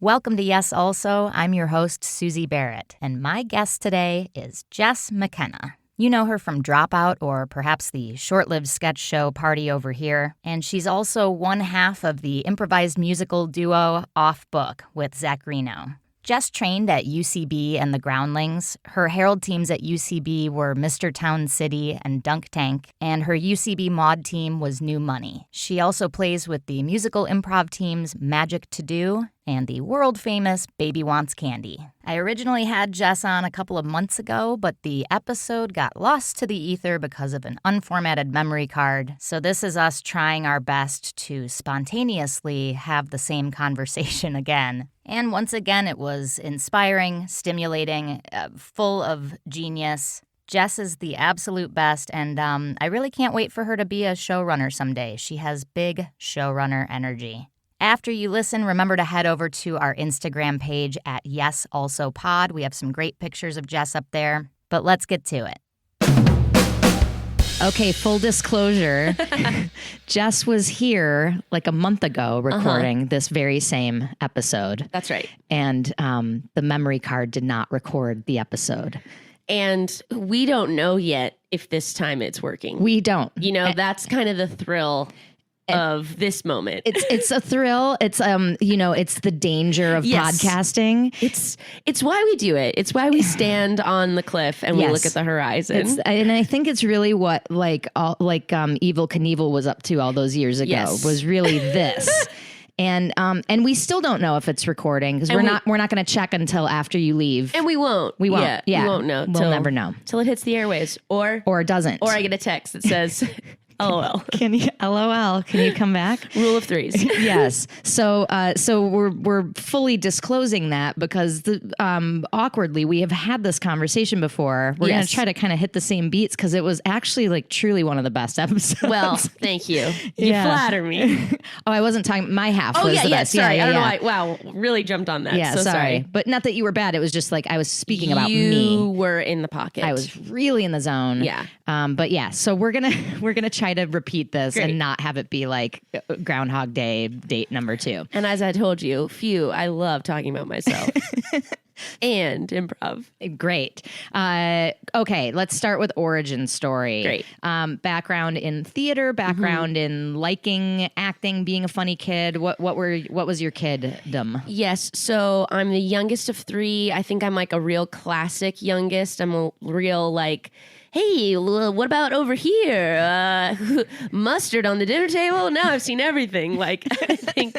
Welcome to Yes Also. I'm your host, Susie Barrett, and my guest today is Jess McKenna. You know her from Dropout or perhaps the short-lived sketch show Party Over Here, and she's also one half of the improvised musical duo Off Book with Zach Reno. Jess trained at UCB and the Groundlings. Her Herald teams at UCB were Mr. Town City and Dunk Tank, and her UCB mod team was New Money. She also plays with the musical improv teams Magic To Do and the world-famous Baby Wants Candy. I originally had Jess on a couple of months ago, but the episode got lost to the ether because of an unformatted memory card, so this is us trying our best to spontaneously have the same conversation again. And once again, it was inspiring, stimulating, full of genius. Jess is the absolute best, and I really can't wait for her to be a showrunner someday. She has big showrunner energy. After you listen, remember to head over to our Instagram page at YesAlsoPod. We have some great pictures of Jess up there, but let's get to it. Okay, full disclosure, Jess was here like a month ago recording this very same episode. That's right. And the memory card did not record the episode. And we don't know yet if this time it's working. We don't. You know, that's kind of the thrill of this moment. It's a thrill. It's it's the danger of podcasting. It's why we do it. It's why we stand on the cliff and we look at the horizon. And I think it's really what Evel Knievel was up to all those years ago was really this. And we still don't know if it's recording because we're not going to check until after you leave. And we won't. We won't. Yeah. We won't know. We'll never know till it hits the airwaves or it doesn't. Or I get a text that says LOL. Can you come back? Rule of threes. Yes. So we're fully disclosing that because awkwardly we have had this conversation before. We're going to try to kind of hit the same beats because it was actually like truly one of the best episodes. Well, thank you. You flatter me. Oh, I wasn't talking. My half was the best. Sorry. I don't know why. Wow. Really jumped on that. Yeah. So sorry. But not that you were bad. It was just like I was speaking about me. You were in the pocket. I was really in the zone. Yeah. But yeah. So we're gonna try to repeat this and not have it be like Groundhog Day date number 2. And as I told you, I love talking about myself and improv. Great. Okay, let's start with origin story. Great. Background in theater, background in liking acting, being a funny kid. What was your kiddom? Yes, so I'm the youngest of 3. I think I'm like a real classic youngest. I'm a real like, hey, what about over here? Mustard on the dinner table? Now I've seen everything. Like, I think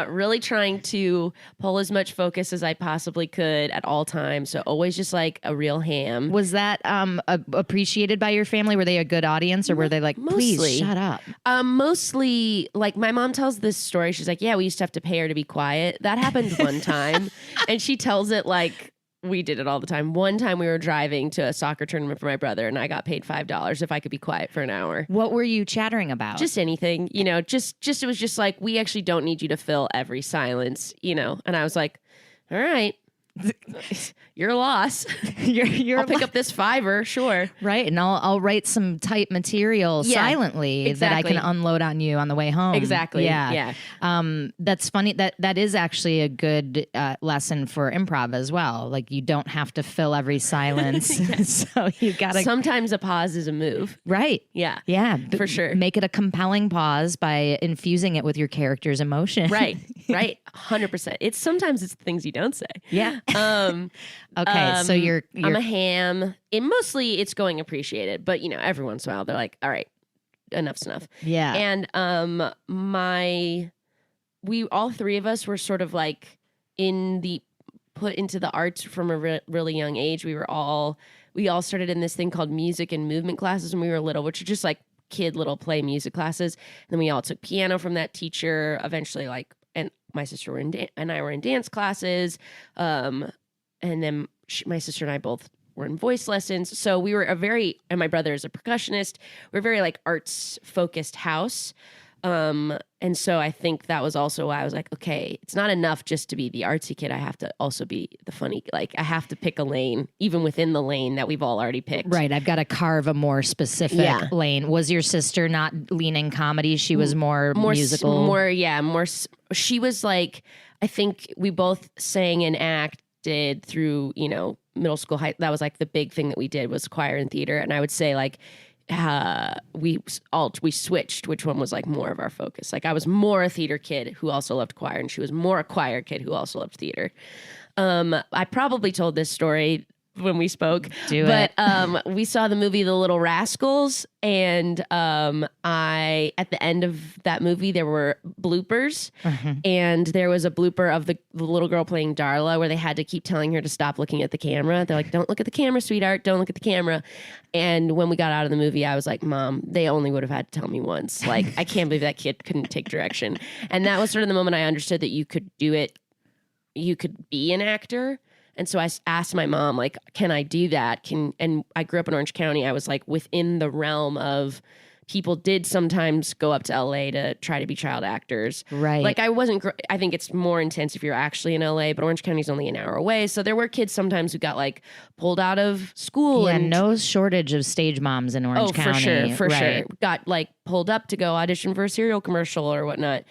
really trying to pull as much focus as I possibly could at all times. So always just like a real ham. Was that appreciated by your family? Were they a good audience or were they like, please shut up? Mostly, like my mom tells this story. She's like, yeah, we used to have to pay her to be quiet. That happened one time. And she tells it like, we did it all the time. One time we were driving to a soccer tournament for my brother and I got paid $5 if I could be quiet for an hour. What were you chattering about? Just anything, just it was just like, we actually don't need you to fill every silence, and I was like, all right. Your loss. I'll pick up this $5, sure. Right, and I'll write some type material silently that I can unload on you on the way home. Exactly. Yeah. That's funny. That is actually a good lesson for improv as well. Like you don't have to fill every silence. So you gotta. Sometimes a pause is a move. Right. Yeah. Yeah. For sure. Make it a compelling pause by infusing it with your character's emotion. Right. 100%. Sometimes it's things you don't say. Yeah. Okay, so you're I'm a ham. Mostly it's going appreciated, but every once in a while they're like, all right, enough's enough. Yeah. And we all 3 of us were sort of like put into the arts from a really young age. We all started in this thing called music and movement classes when we were little, which are just like kid little play music classes. And then we all took piano from that teacher. Eventually, and my sister and I were in dance classes. And then my sister and I both were in voice lessons. So we were and my brother is a percussionist. We're a very like arts focused house. And so I think that was also why I was like, okay, it's not enough just to be the artsy kid. I have to also be the funny. Like I have to pick a lane, even within the lane that we've all already picked. Right. I've got to carve a more specific lane. Was your sister not leaning comedy? She was more musical? More. She was like, I think we both sang and acted through, middle school, that was like the big thing that we did was choir and theater. And I would say like, we switched which one was like more of our focus. Like I was more a theater kid who also loved choir, and she was more a choir kid who also loved theater. I probably told this story when we spoke, but we saw the movie The Little Rascals, and at the end of that movie there were bloopers, and there was a blooper of the little girl playing Darla where they had to keep telling her to stop looking at the camera. They're like, don't look at the camera, sweetheart, don't look at the camera. And when we got out of the movie, I was like, Mom, they only would have had to tell me once. Like, I can't believe that kid couldn't take direction. And that was sort of the moment I understood that you could do it, you could be an actor. And so I asked my mom, like, can I do that? And I grew up in Orange County. I was like within the realm of people did sometimes go up to LA to try to be child actors. Right. Like I think it's more intense if you're actually in LA, but Orange County's only an hour away. So there were kids sometimes who got like pulled out of school. Yeah, and no shortage of stage moms in Orange County. For sure. Got like pulled up to go audition for a cereal commercial or whatnot.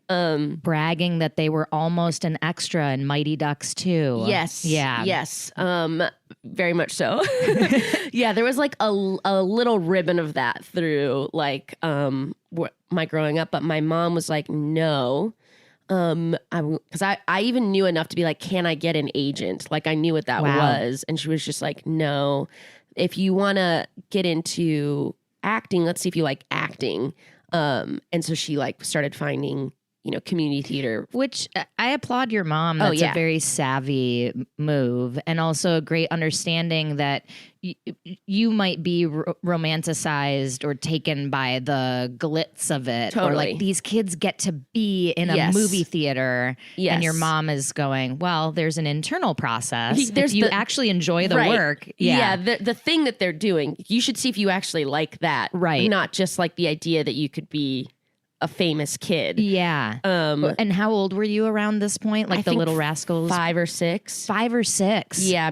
Bragging that they were almost an extra in Mighty Ducks 2. Yes. Yeah. Yes. Very much so. Yeah, there was like a little ribbon of that through like my growing up, but my mom was like, no. Because I even knew enough to be like, can I get an agent? Like I knew what that was. And she was just like, no. If you want to get into acting, let's see if you like acting. And so she like started finding community theater. Which I applaud your mom. That's a very savvy move, and also a great understanding that you might be romanticized or taken by the glitz of it. Totally. Or like these kids get to be in a movie theater, and your mom is going, well, there's an internal process. If you actually enjoy the work. Yeah. The thing that they're doing, you should see if you actually like that. Right. Not just like the idea that you could be a famous kid. Yeah. And how old were you around this point? Like the Little Rascals? 5 or 6. 5 or 6. Yeah.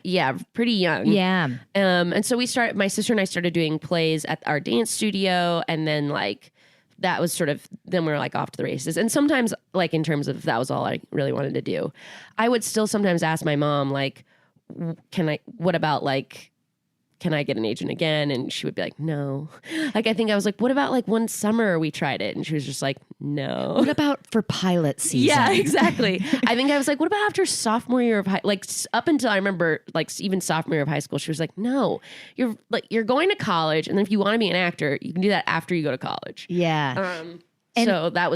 Yeah. Pretty young. Yeah. And so my sister and I started doing plays at our dance studio. And then like, that was sort of, then we were like off to the races. And sometimes like in terms of that was all I really wanted to do. I would still sometimes ask my mom, like, what about like, can I get an agent again? And she would be like, no. Like, I think I was like, what about like one summer we tried it? And she was just like, no. What about for pilot season? Yeah, exactly. I think I was like, what about after sophomore year of up until I remember like even sophomore year of high school, she was like, no, you're going to college. And then if you want to be an actor, you can do that after you go to college. Yeah. So that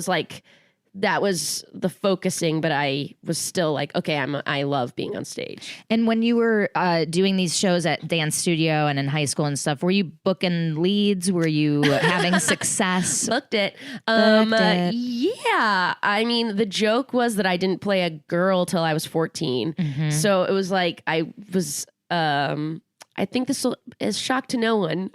was the focusing, but I was still like, okay, I love being on stage. And when you were doing these shows at dance studio and in high school and stuff, were you booking leads? Were you having success? Booked it. Yeah. I mean, the joke was that I didn't play a girl till I was 14. Mm-hmm. So it was like I was. I think this is shock to no one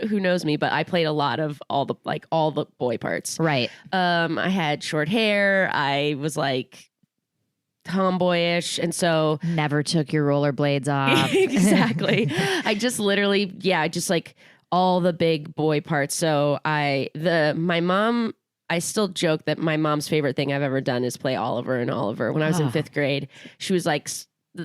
who knows me, but I played a lot of all the boy parts. Right. I had short hair. I was like tomboyish, and so never took your rollerblades off. Exactly. I just literally, just like all the big boy parts. So I still joke that my mom's favorite thing I've ever done is play Oliver in Oliver. When I was in 5th grade, she was like,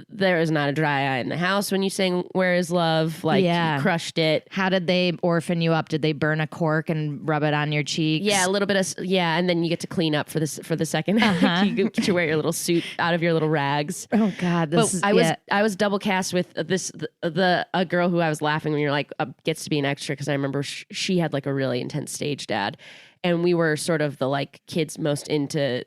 there is not a dry eye in the house when you sang Where Is Love. Like, you crushed it. How did they orphan you up? Did they burn a cork and rub it on your cheeks? Yeah, a little bit of, and then you get to clean up for the second. You get to wear your little suit out of your little rags. Oh God. I was double cast with a girl who I was laughing when you're like, gets to be an extra, because I remember she had like a really intense stage dad. And we were sort of the like kids most into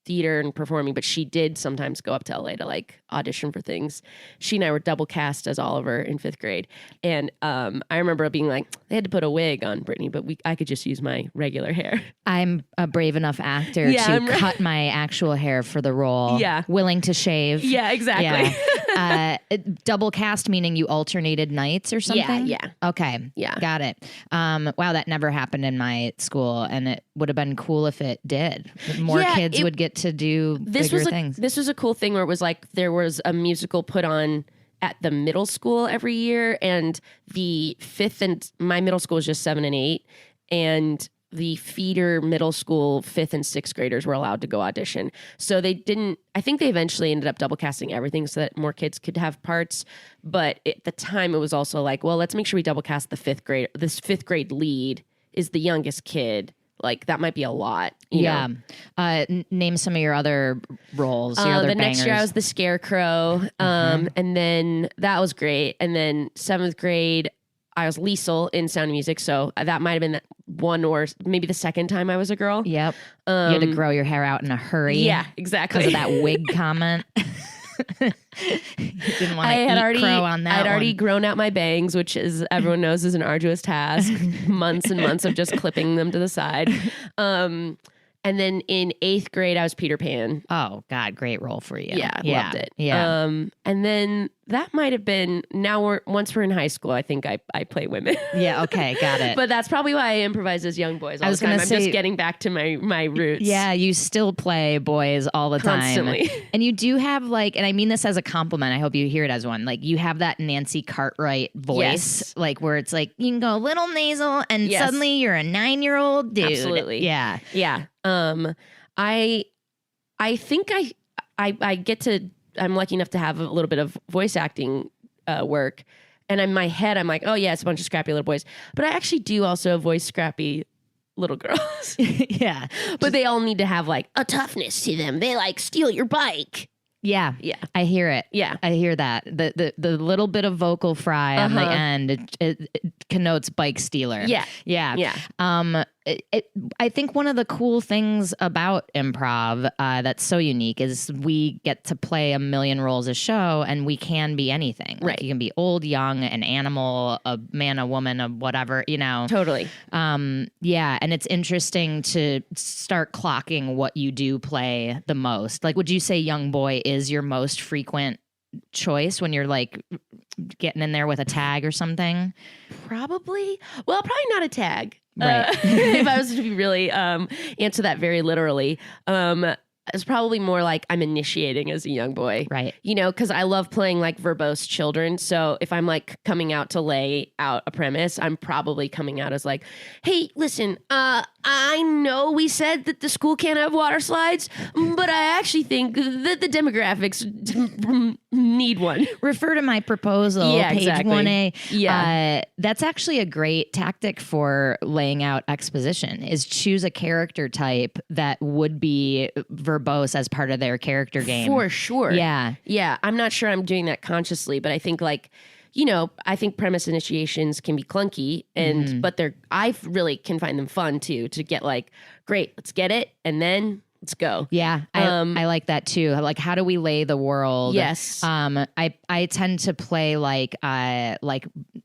theater and performing, but she did sometimes go up to LA to like audition for things. She and I were double cast as Oliver in 5th grade. And I remember being like, they had to put a wig on Brittany, but I could just use my regular hair. I'm a brave enough actor to cut my actual hair for the role. Yeah. Willing to shave. Yeah, exactly. Yeah. Double cast meaning you alternated nights or something? Yeah. Okay. Yeah. Got it. Wow, that never happened in my school, and it would have been cool if it did. More kids would get to do bigger things. This was a cool thing where it was like there was a musical put on at the middle school every year, and the 5th and my middle school was just 7 and 8, and the feeder middle school 5th and 6th graders were allowed to go audition. So they didn't. I think they eventually ended up double casting everything so that more kids could have parts. But at the time, it was also like, well, let's make sure we double cast the 5th grade. This 5th grade lead is the youngest kid. Like, that might be a lot. You know? Name some of your other roles, your other the bangers. next year I was the Scarecrow. And then that was great. And then 7th grade, I was Liesel in Sound of Music. So that might have been one or maybe the second time I was a girl. Yep. You had to grow your hair out in a hurry. Yeah, exactly. Because of that wig comment. Didn't want to eat crow on that. I'd already grown out my bangs, which, as everyone knows, is an arduous task. Months and months of just clipping them to the side. And then in 8th grade, I was Peter Pan. Oh God, great role for you. Yeah, loved it. Yeah. And then that might have been, once we're in high school, I think I play women. Yeah, okay, got it. But that's probably why I improvise as young boys all the time. I'm just getting back to my roots. Yeah, you still play boys all the time. Constantly. And you do have like, and I mean this as a compliment, I hope you hear it as one, like you have that Nancy Cartwright voice, like where it's like, you can go a little nasal and suddenly you're a 9-year-old dude. Absolutely. Yeah. Yeah. I think I get to, I'm lucky enough to have a little bit of voice acting work, and in my head I'm like, oh yeah, it's a bunch of scrappy little boys, but I actually do also voice scrappy little girls. Yeah, but they all need to have like a toughness to them. They like steal your bike. Yeah, I hear it. Yeah, I hear that. The little bit of vocal fry on the end it connotes bike stealer. Yeah. I think one of the cool things about improv that's so unique is we get to play a million roles a show, and we can be anything. Right. Like you can be old, young, an animal, a man, a woman, a whatever, you know. Totally. Yeah, and it's interesting to start clocking what you do play the most. Like, would you say young boy is your most frequent choice when you're like getting in there with a tag or something? Probably not a tag. Right. If I was to be really answer that very literally, it's probably more like I'm initiating as a young boy. Right. You know, because I love playing like verbose children. So if I'm like coming out to lay out a premise, I'm probably coming out as like, hey, listen, I know we said that the school can't have water slides, but I actually think that the demographics need one. Refer to my proposal, page exactly. 1A. Yeah. That's actually a great tactic for laying out exposition, is choose a character type that would be verbose as part of their character game. For sure. Yeah. Yeah. I'm not sure I'm doing that consciously, but I think like, you know, I think premise initiations can be clunky, and but I really can find them fun too, to get like, great, let's get it, and then let's go. Yeah, I like that too. Like, how do we lay the world? Yes. I tend to play like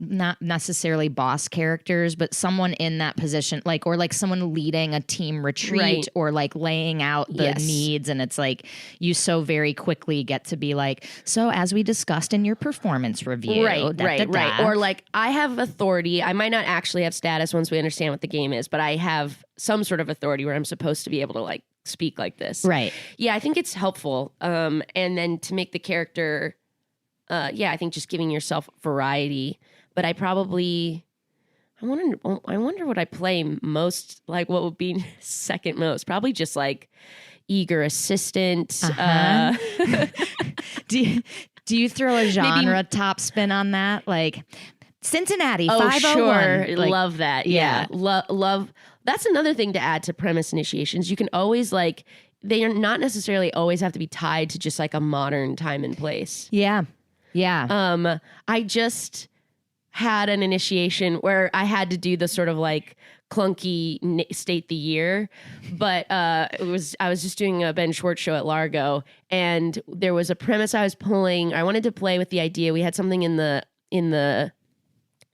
not necessarily boss characters, but someone in that position, like, or like someone leading a team retreat, right. or like laying out the needs, and it's like you so very quickly get to be like, so as we discussed in your performance review, right. Or like, I have authority. I might not actually have status once we understand what the game is, but I have some sort of authority where I'm supposed to be able to like speak like this. Right. Yeah, I think it's helpful. And then to make the character, I think just giving yourself variety. But I wonder what I play most, like what would be second most. Probably just like eager assistant. Do you throw a genre top spin on that? Like Cincinnati, 501. Sure. Like, love that. Yeah. Love. That's another thing to add to premise initiations. You can always like, they are not necessarily always have to be tied to just like a modern time and place. Yeah. Yeah. I just had an initiation where I had to do the sort of like clunky state the year, but I was just doing a Ben Schwartz show at Largo, and there was a premise I was pulling. I wanted to play with the idea. We had something in the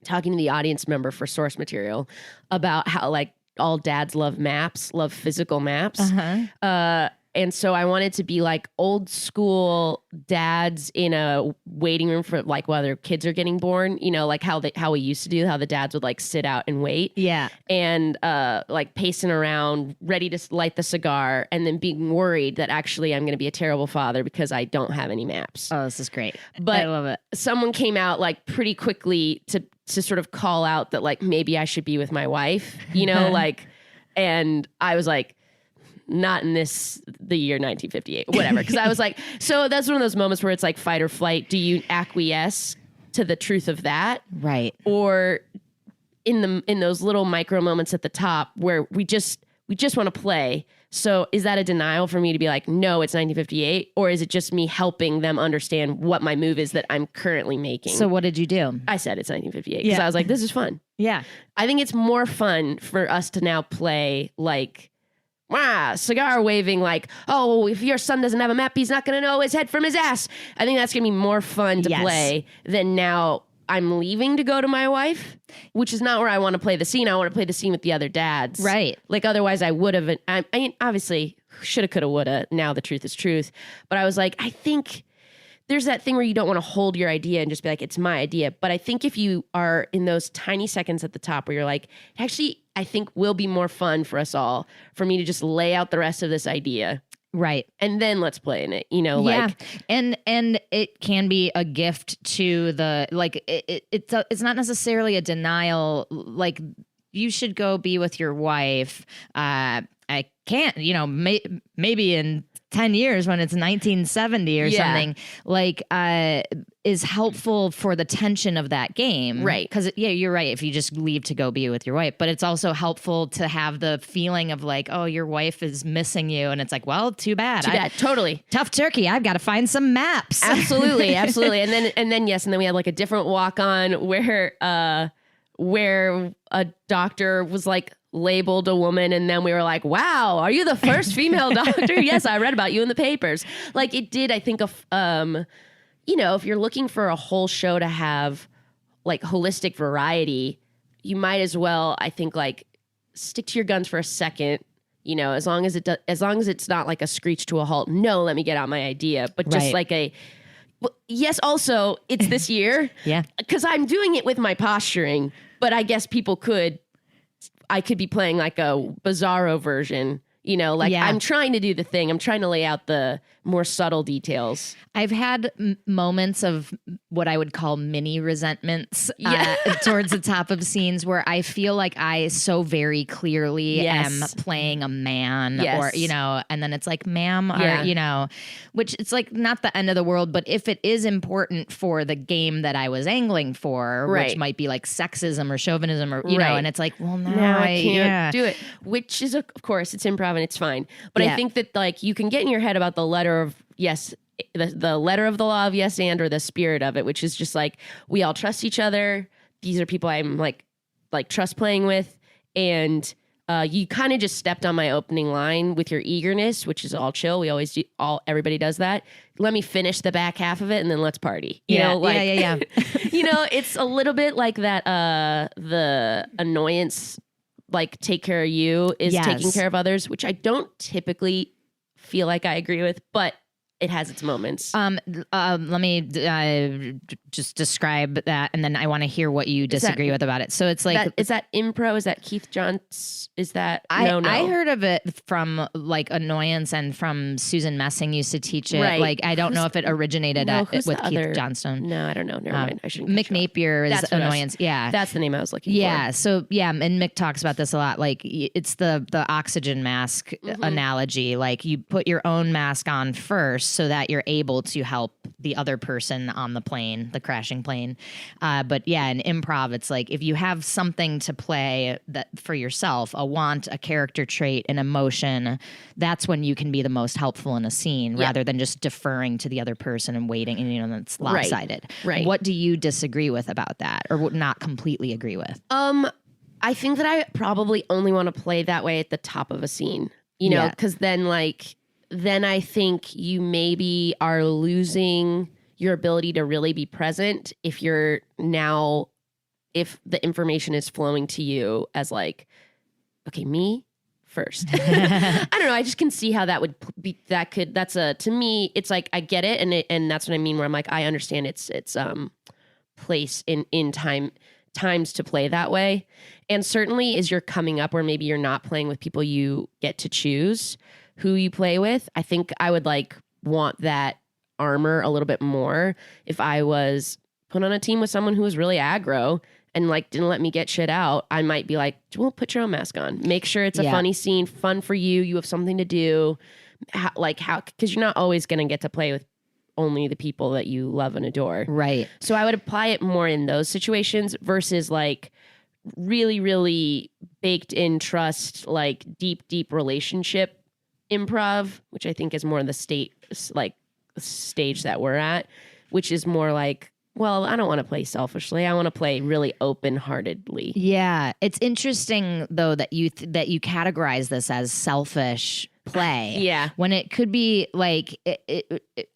talking to the audience member for source material about how like all dads love maps, love physical maps. And so I wanted to be like old school dads in a waiting room for like while their kids are getting born, you know, like how we used to do, how the dads would like sit out and wait. Yeah. And like pacing around, ready to light the cigar, and then being worried that actually I'm going to be a terrible father because I don't have any maps. Oh, this is great. But I love it. Someone came out like pretty quickly to sort of call out that like maybe I should be with my wife, you know, like, and I was like, not in the year 1958, whatever. Because I was like, so that's one of those moments where it's like fight or flight. Do you acquiesce to the truth of that? Right. Or in those little micro moments at the top where we just want to play. So is that a denial for me to be like, no, it's 1958? Or is it just me helping them understand what my move is that I'm currently making? So what did you do? I said it's 1958 because I was like, this is fun. Yeah. I think it's more fun for us to now play like, cigar waving, like, oh, if your son doesn't have a map, he's not going to know his head from his ass. I think that's going to be more fun to play than now I'm leaving to go to my wife, which is not where I want to play the scene. I want to play the scene with the other dads. Right. Like, otherwise I would have, I mean, obviously, shoulda, coulda, woulda. Now the truth is truth. But I was like, I think there's that thing where you don't want to hold your idea and just be like, it's my idea. But I think if you are in those tiny seconds at the top where you're like, actually, I think will be more fun for us all for me to just lay out the rest of this idea. Right. And then let's play in it, you know, like. And it can be a gift to the, like, it's not necessarily a denial. Like, you should go be with your wife. I can't, you know, maybe in 10 years when it's 1970 or something, like, is helpful for the tension of that game. Right. Because, you're right. If you just leave to go be with your wife, but it's also helpful to have the feeling of like, oh, your wife is missing you. And it's like, well, too bad. Totally. Tough turkey. I've got to find some maps. Absolutely. Absolutely. And then, yes. And then we had like a different walk on where a doctor was like, labeled a woman, and then we were like, wow, are you the first female doctor? Yes, I read about you in the papers. Like, it did, I think, you know, if you're looking for a whole show to have like holistic variety, you might as well, I think, like, stick to your guns for a second, you know, as long as it's not like a screech to a halt. No, let me get out my idea, but just like yes, also it's this year. Because I'm doing it with my posturing, but I guess I could be playing like a bizarro version, you know, like I'm trying to do the thing. I'm trying to lay out the more subtle details. I've had moments of what I would call mini resentments towards the top of scenes where I feel like I so very clearly am playing a man or, you know, and then it's like, ma'am, or, you know, which it's like not the end of the world, but if it is important for the game that I was angling for, which might be like sexism or chauvinism or, you know, and it's like, well, no, I can't do it, which is, of course, it's improv and it's fine. But I think that like you can get in your head about the letter of the letter of the law of yes and, or the spirit of it, which is just like, we all trust each other. These are people I'm like trust playing with. And you kind of just stepped on my opening line with your eagerness, which is all chill. We always do, everybody does that. Let me finish the back half of it and then let's party. You know, like, you know, it's a little bit like that, the annoyance, like take care of you is taking care of others, which I don't typically feel like I agree with, but it has its moments. Let me just describe that, and then I want to hear what you disagree with about it. So it's like, is that improv? Is that Keith Johns? Is that no? I heard of it from like Annoyance and from Susan Messing used to teach it. Right. Like I don't know if it originated with Keith Johnstone. No, I don't know. Never mind. I shouldn't. Mick Napier is Annoyance. That's the name I was looking for. Yeah. So and Mick talks about this a lot. Like it's the oxygen mask analogy. Like you put your own mask on first, so that you're able to help the other person on the plane, the crashing plane. But in improv, it's like if you have something to play that for yourself, a want, a character trait, an emotion, that's when you can be the most helpful in a scene rather than just deferring to the other person and waiting. And, you know, that's lopsided. Right. What do you disagree with about that or would not completely agree with? I think that I probably only want to play that way at the top of a scene, you know, because then I think you maybe are losing your ability to really be present if the information is flowing to you as like, okay, me first. I don't know. I just can see how that would be. To me, it's like, I get it. And that's what I mean, where I'm like, I understand it's place in times to play that way. And certainly as you're coming up where maybe you're not playing with people you get to choose who you play with, I think I would like want that armor a little bit more if I was put on a team with someone who was really aggro and like didn't let me get shit out. I might be like, well, put your own mask on. Make sure it's a funny scene, fun for you. You have something to do. Because you're not always going to get to play with only the people that you love and adore. Right. So I would apply it more in those situations versus like really, really baked in trust, like deep relationship improv, which I think is more the stage that we're at, which is more like, well, I don't want to play selfishly. I want to play really open-heartedly. Yeah. It's interesting though that you categorize this as selfish play. Yeah. When it could be like,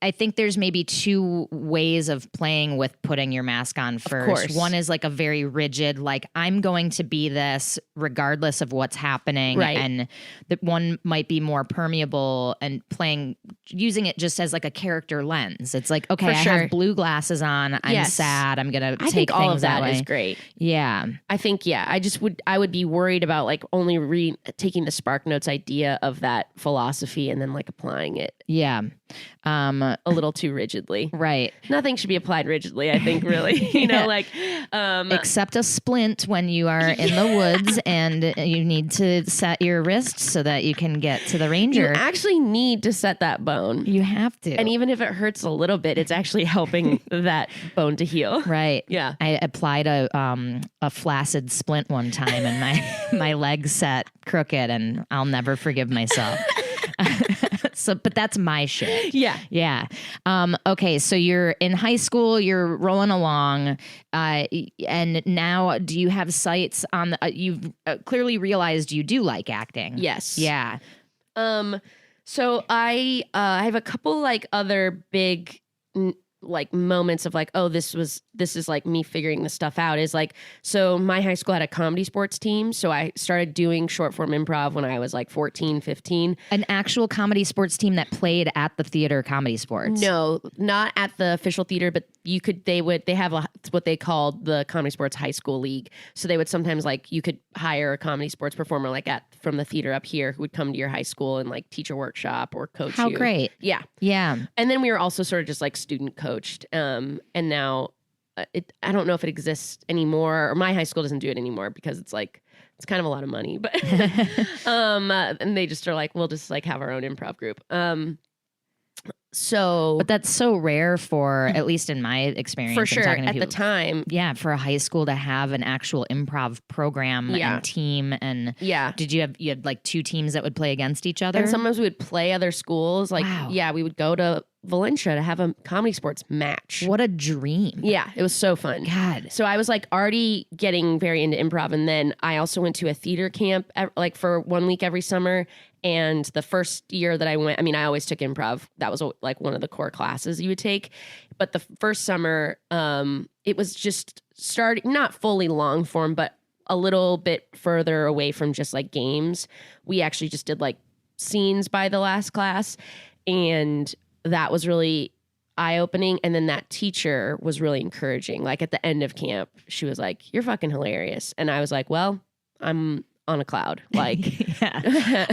I think there's maybe two ways of playing with putting your mask on first. Of course. One is like a very rigid, like I'm going to be this regardless of what's happening. Right. And the one might be more permeable and using it just as like a character lens. It's like, okay, I have blue glasses on. I'm sad. I'm going to take all things of that way. Is great. Yeah. I think, I would be worried about like only taking the Spark Notes idea of that philosophy and then like applying it. Yeah. A little too rigidly. Right. Nothing should be applied rigidly, I think, really. Except a splint when you are in the woods and you need to set your wrist so that you can get to the ranger. You actually need to set that bone. You have to. And even if it hurts a little bit, it's actually helping that bone to heal. Right. Yeah. I applied a flaccid splint one time and my leg set crooked and I'll never forgive myself. But that's my shit. Yeah. Yeah. Okay. So you're in high school, you're rolling along, and now do you have sights on you've clearly realized you do like acting. Yes. Yeah. So I have a couple like other big like moments of like, oh, this is like me figuring this stuff out. Is like, so my high school had a comedy sports team. So I started doing short form improv when I was like 14, 15. An actual comedy sports team that played at the theater comedy sports. No, not at the official theater, but they have what they called the comedy sports high school league. So they would sometimes like, you could hire a comedy sports performer like from the theater up here who would come to your high school and like teach a workshop or coach you. How great. Yeah. Yeah. And then we were also sort of just like student coached. And now I don't know if it exists anymore, or my high school doesn't do it anymore because it's like, it's kind of a lot of money, but, and they just are like, we'll just like have our own improv group. But that's so rare for, at least in my experience. For sure. At the time. Yeah. For a high school to have an actual improv program and team. And did you had like two teams that would play against each other? And sometimes we would play other schools. Like, wow. We would go to Valencia to have a comedy sports match. What a dream. Yeah. It was so fun. God. So I was like already getting very into improv. And then I also went to a theater camp like for 1 week every summer. And the first year that I went, I mean, I always took improv. That was like one of the core classes you would take. But the first summer, it was just starting, not fully long form, but a little bit further away from just like games. We actually just did like scenes by the last class. And that was really eye-opening. And then that teacher was really encouraging. Like at the end of camp, she was like, "You're fucking hilarious." And I was like, well, I'm on a cloud. Like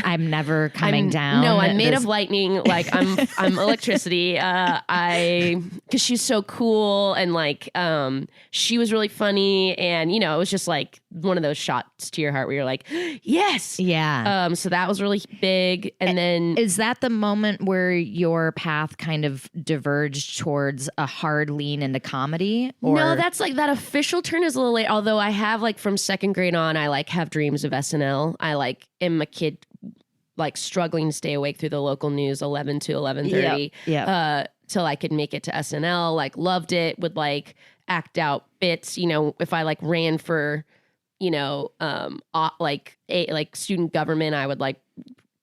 I'm never coming down. No, I'm made of lightning. Like I'm electricity. Cause she's so cool. And like, she was really funny. And you know, it was just like one of those shots to your heart where you're like, yes. Yeah. So that was really big. And then is that the moment where your path kind of diverged towards a hard lean into comedy? Or? No, that's like that official turn is a little late. Although I have like from second grade on, I like have dreams of SNL. I like am a kid like struggling to stay awake through the local news 11 to 11:30 till I could make it to SNL. Like loved it, would like act out bits, you know, if I like ran for like student government, I would like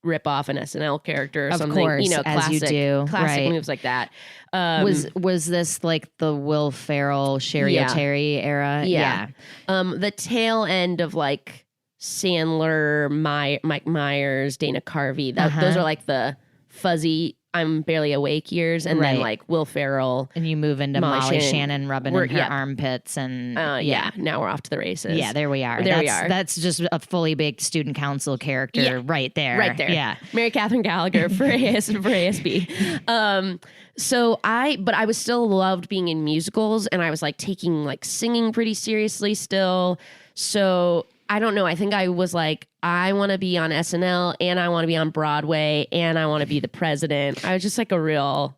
rip off an SNL character or Of something, course, as classic, you do. classic Right. moves like that. Was this like the Will Ferrell, Sherry Yeah. O'Terry era? Yeah. The tail end of like Sandler, Mike Myers, Dana Carvey, those are like the fuzzy, I'm barely awake years, and then Right. like Will Ferrell. And you move into Molly Shannon rubbing in her Yep. armpits and Now we're off to the races. Yeah, there we are. That's just a fully baked student council character right there. Right there. Yeah. Mary Catherine Gallagher for ASB. But I was still loved being in musicals, and I was like taking like singing pretty seriously still. So I don't know. I think I was like, I want to be on SNL and I want to be on Broadway and I want to be the president. I was just like a real,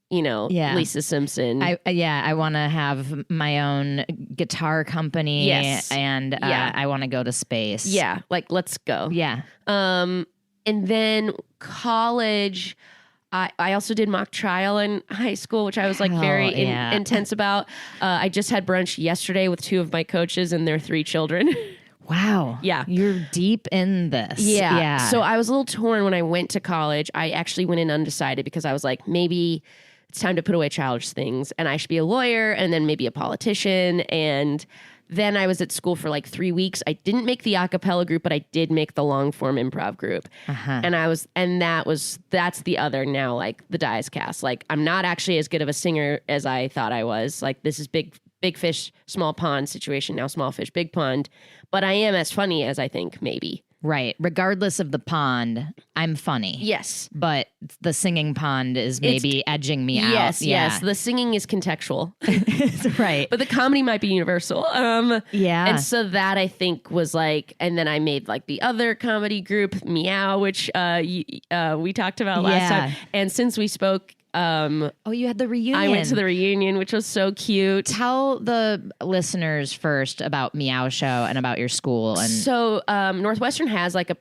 Lisa Simpson. I want to have my own guitar company. Yes. And I want to go to space. Yeah. Like, let's go. Yeah. And then college, I also did mock trial in high school, which I was like very intense about. I just had brunch yesterday with 2 of my coaches and their 3 children. Wow. Yeah. You're deep in this. Yeah. So I was a little torn when I went to college. I actually went in undecided because I was like, maybe it's time to put away childish things and I should be a lawyer and then maybe a politician. And then I was at school for like 3 weeks. I didn't make the a cappella group, but I did make the long form improv group. And that's the other now, like the die is cast. Like I'm not actually as good of a singer as I thought I was. Like this is big fish, small pond situation. Now small fish, big pond. But I am as funny as I think maybe. Right. Regardless of the pond, I'm funny. Yes. But the singing pond is maybe edging me out. Yes. The singing is contextual. Right. But the comedy might be universal. Yeah. And so that I think was like, and then I made like the other comedy group, MEOW, which we talked about last time. And since we spoke, you had the reunion. I went to the reunion, which was so cute. Tell the listeners first about MEOW Show and about your school. And so Northwestern has like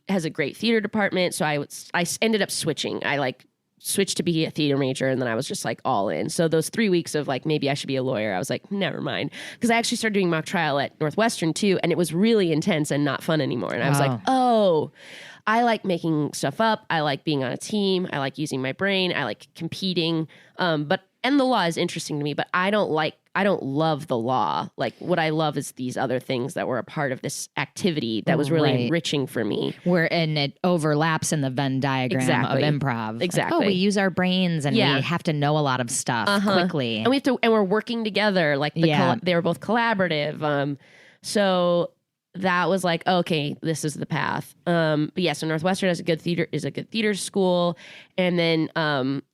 has a great theater department. So I ended up switching. I like switched to be a theater major, and then I was just like all in. So those 3 weeks of like maybe I should be a lawyer, I was like, never mind, because I actually started doing mock trial at Northwestern too, and it was really intense and not fun anymore. And I was like, I like making stuff up. I like being on a team. I like using my brain. I like competing. And the law is interesting to me, but I don't love the law. Like what I love is these other things that were a part of this activity that was really enriching for me. And it overlaps in the Venn diagram of improv. Exactly. Like, we use our brains and we have to know a lot of stuff quickly. And we're working together. Like they were both collaborative. So that was like, okay, this is the path. But yeah, so Northwestern is a good theater school. And then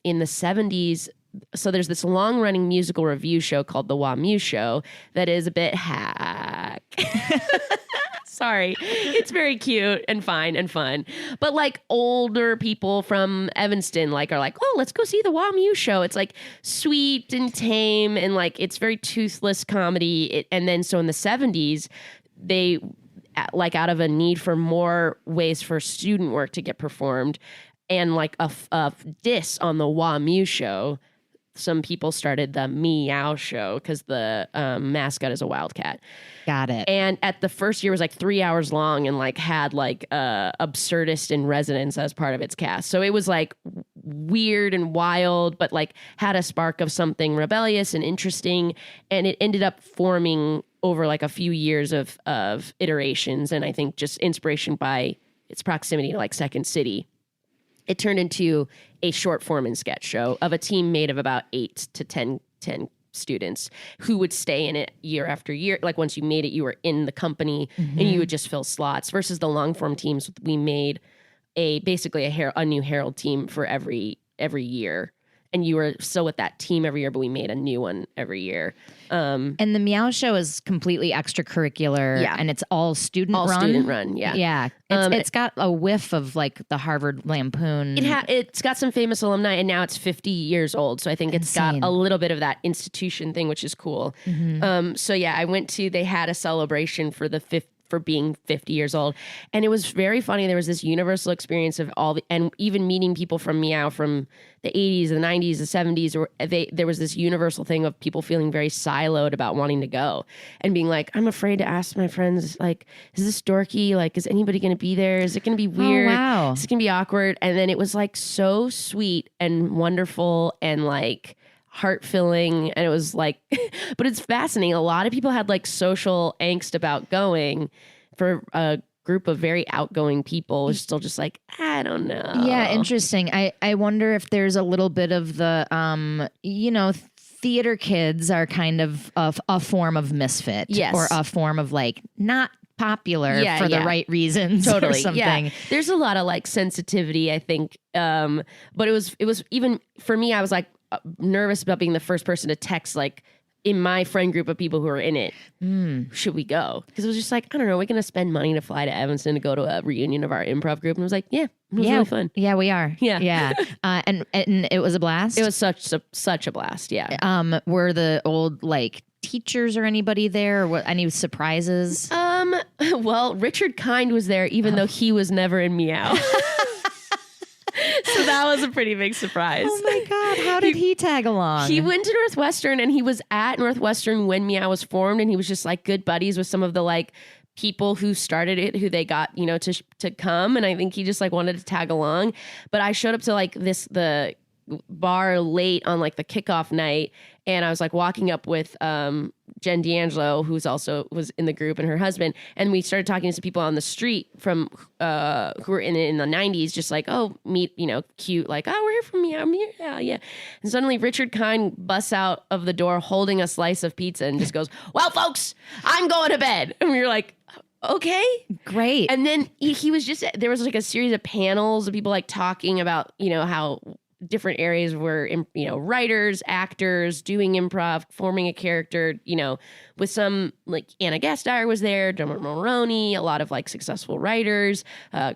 in the 70s, so there's this long running musical review show called the MEOW Show that is a bit hack. Sorry. It's very cute and fine and fun. But like older people from Evanston are like, oh, let's go see the MEOW Show. It's like sweet and tame and like it's very toothless comedy. And then so in the 70s, they like out of a need for more ways for student work to get performed and like a diss on the MEOW Show, some people started the MEOW Show because the mascot is a wildcat. Got it. And at the first year was like 3 hours long and like had like absurdist in residence as part of its cast. So it was like weird and wild, but like had a spark of something rebellious and interesting. And it ended up forming over like a few years of iterations. And I think just inspiration by its proximity to like Second City. It turned into a short form and sketch show of a team made of about 8 to 10 students who would stay in it year after year. Like once you made it, you were in the company and you would just fill slots versus the long form teams. We made basically a new Herald team for every year. And you were still with that team every year, but we made a new one every year. And the MEOW Show is completely extracurricular, and it's all student run. Yeah. It's got a whiff of like the Harvard Lampoon. It's got some famous alumni, and now it's 50 years old. So I think it's got a little bit of that institution thing, which is cool. So yeah, they had a celebration for the for being 50 years old. And it was very funny. There was this universal experience of and even meeting people from MEOW from the 80s, the 90s, the 70s, or there was this universal thing of people feeling very siloed about wanting to go and being like, I'm afraid to ask my friends, like, is this dorky? Like, is anybody going to be there? Is it going to be weird? Oh, wow. Is it going to be awkward? And then it was like so sweet and wonderful and like heart-filling, and it was like but it's fascinating. A lot of people had like social angst about going. For a group of very outgoing people was still just like, I don't know. Yeah, interesting. I wonder if there's a little bit of the theater kids are kind of a form of misfit. Yes. Or a form of like not popular for the yeah. right reasons. Totally. Or something. Yeah. There's a lot of like sensitivity, I think. But it was even for me, I was like nervous about being the first person to text, like, in my friend group of people who are in it, should we go? Because it was just like, I don't know, we're going to spend money to fly to Evanston to go to a reunion of our improv group. And I was like, yeah, it was really fun. Yeah, we are. Yeah. Yeah. And it was a blast. It was such a blast. Yeah. Were the old like teachers or anybody there? Or what, any surprises? Well, Richard Kind was there, even though he was never in MEOW. So that was a pretty big surprise. Oh my God. How did he tag along? He went to Northwestern, and he was at Northwestern when MEOW was formed, and he was just like good buddies with some of the like people who started it, who they got, to come. And I think he just like wanted to tag along. But I showed up to like the bar late on like the kickoff night, and I was like walking up with Jen D'Angelo, who's also was in the group, and her husband, and we started talking to some people on the street from who were in the 90s, just like, oh, meet, cute, like, oh, we're here from MEOW, yeah. And suddenly Richard Kind busts out of the door holding a slice of pizza and just goes, well, folks, I'm going to bed. And we were like, okay, great. And then he was just, there was like a series of panels of people like talking about, how different areas were, writers, actors, doing improv, forming a character, with some like Anna Gasteyer was there, Dermot Mulroney, a lot of like successful writers,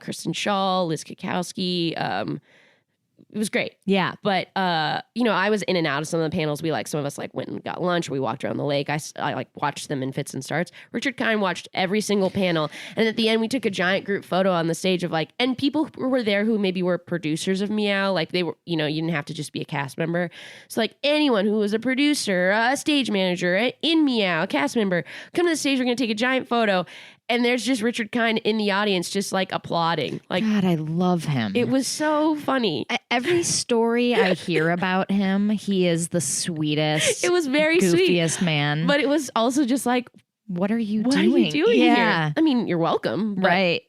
Kristen Schaal, Liz Kukowski. It was great. Yeah. But, I was in and out of some of the panels. Some of us like went and got lunch. We walked around the lake. I like watched them in fits and starts. Richard Kind watched every single panel. And at the end, we took a giant group photo on the stage of like, and people who were there who maybe were producers of MEOW. Like they were, you didn't have to just be a cast member. So like anyone who was a producer, a stage manager in MEOW, a cast member, come to the stage. We're going to take a giant photo. And there's just Richard Kind in the audience, just like applauding. Like, God, I love him. It was so funny. Every story I hear about him, he is the sweetest. It was very goofiest sweet, man. But it was also just like, what are you doing? What are you doing here? I mean, you're welcome, right?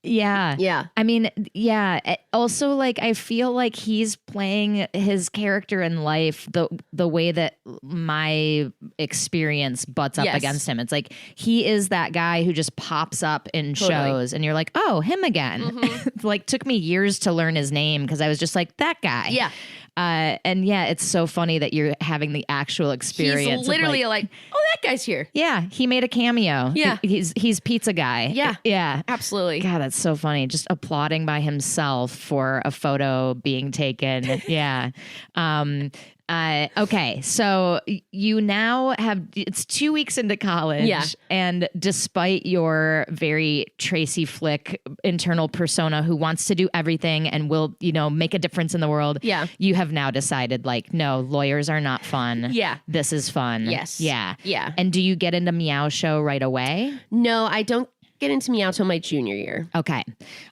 Yeah. Yeah. I mean, yeah. Also, like, I feel like he's playing his character in life the way that my experience butts up against him. It's like he is that guy who just pops up in shows and you're like, oh, him again. Mm-hmm. Like, took me years to learn his name because I was just like, that guy. Yeah. And yeah, it's so funny that you're having the actual experience. He's literally like, oh, that guy's here. Yeah, he made a cameo. Yeah. He's pizza guy. Yeah. Yeah. Absolutely. God, that's so funny. Just applauding by himself for a photo being taken. Yeah. Okay, so you now it's 2 weeks into college. Yeah. And despite your very Tracy Flick internal persona who wants to do everything and will, make a difference in the world. Yeah. You have now decided like, no, lawyers are not fun. Yeah. This is fun. Yes. Yeah. Yeah. And do you get into MEOW show right away? No, I don't get into MEOW till my junior year. Okay.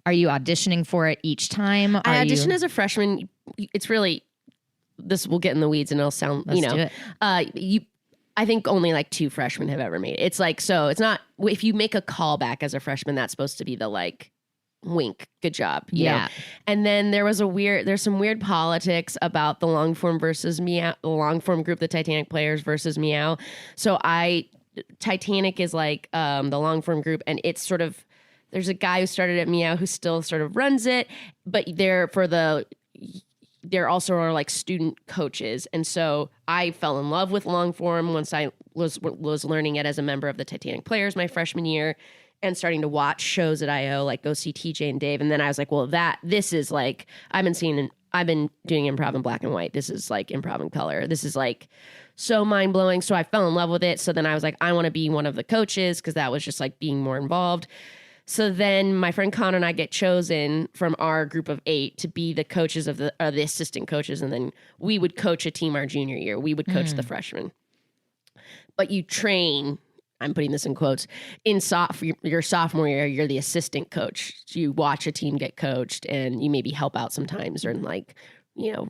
Are you auditioning for it each time? I auditioned as a freshman. It's really... This will get in the weeds and it'll sound, Let's do it. I think only like 2 freshmen have ever made it. It's like, so it's not, if you make a callback as a freshman, that's supposed to be the like wink, good job. You know? And then there's some weird politics about the long form versus MEOW, the long form group, the Titanic players versus MEOW. So Titanic is like the long form group, and it's sort of, there's a guy who started at MEOW who still sort of runs it, but there also are like student coaches. And so I fell in love with long form once I was learning it as a member of the Titanic players my freshman year and starting to watch shows at IO, like go see TJ and Dave. And then I was like, well, this is like, I've been seeing I've been doing improv in black and white. This is like improv in color. This is like so mind blowing. So I fell in love with it. So then I was like, I want to be one of the coaches because that was just like being more involved. So then my friend Connor and I get chosen from our group of 8 to be the coaches of the assistant coaches. And then we would coach a team our junior year. We would coach the freshmen. But you train, I'm putting this in quotes, in your sophomore year, you're the assistant coach. So you watch a team get coached and you maybe help out sometimes or like,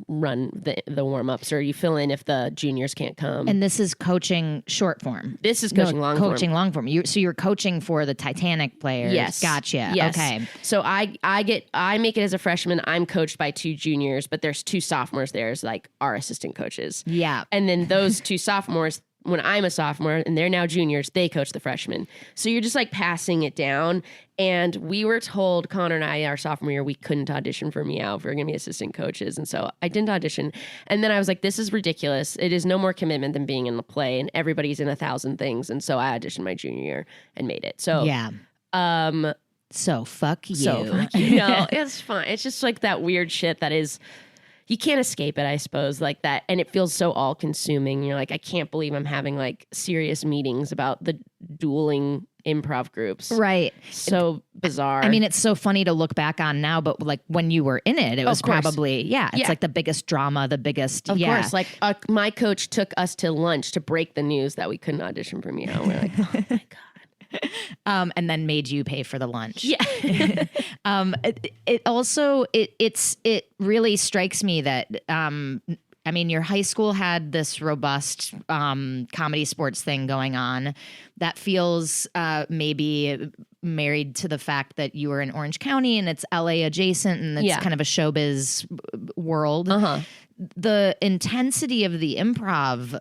run the warm-ups or you fill in if the juniors can't come. And this is coaching short form. This is coaching long form. Coaching long form. So you're coaching for the Titanic players. Yes. Gotcha. Yes. Okay. So I make it as a freshman. I'm coached by 2 juniors, but there's 2 sophomores there as like our assistant coaches. Yeah. And then those 2 sophomores, when I'm a sophomore and they're now juniors, they coach the freshmen. So you're just like passing it down. And we were told, Connor and I, our sophomore year, we couldn't audition for MEOW if we were going to be assistant coaches. And so I didn't audition. And then I was like, this is ridiculous. It is no more commitment than being in the play. And everybody's in 1,000 things. And so I auditioned my junior year and made it. So yeah. So fuck you. No, it's fine. It's just like that weird shit that is... You can't escape it, I suppose, like that. And it feels so all consuming. You're like, I can't believe I'm having like serious meetings about the dueling improv groups. Right. So bizarre. I mean, it's so funny to look back on now, but like when you were in it, it was probably, it's like the biggest drama, the biggest. Of course. Like my coach took us to lunch to break the news that we couldn't audition for MEOW. We're like, oh my God. And then made you pay for the lunch. Yeah. It really strikes me that, I mean, your high school had this robust comedy sports thing going on that feels maybe married to the fact that you were in Orange County and it's LA adjacent and it's kind of a showbiz world. The intensity of the improv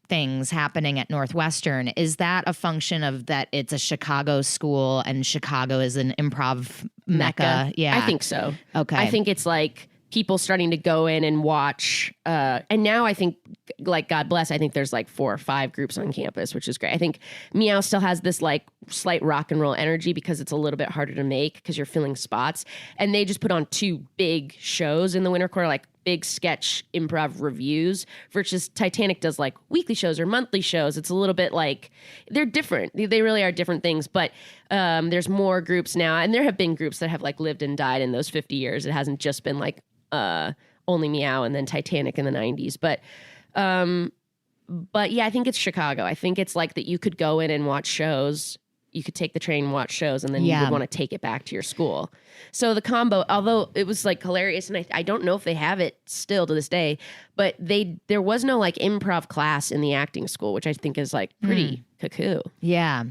things happening at Northwestern, is that a function of that it's a Chicago school and Chicago is an improv mecca? Yeah. I think so. Okay. I think it's like people starting to go in and watch. And now I think, like, God bless, I think there's like 4 or 5 groups on campus, which is great. I think MEOW still has this like slight rock and roll energy because it's a little bit harder to make because you're filling spots. And they just put on 2 big shows in the winter quarter, like big sketch improv reviews, versus Titanic does like weekly shows or monthly shows. It's a little bit like, they're different. They really are different things. But there's more groups now. And there have been groups that have like lived and died in those 50 years. It hasn't just been like only MEOW and then Titanic in the 90s. But yeah, I think it's Chicago. I think it's like that you could go in and watch shows. You could take the train and watch shows, and then you would want to take it back to your school. So the combo, although it was like hilarious, and I don't know if they have it still to this day, but there was no like improv class in the acting school, which I think is like pretty cuckoo. Yeah.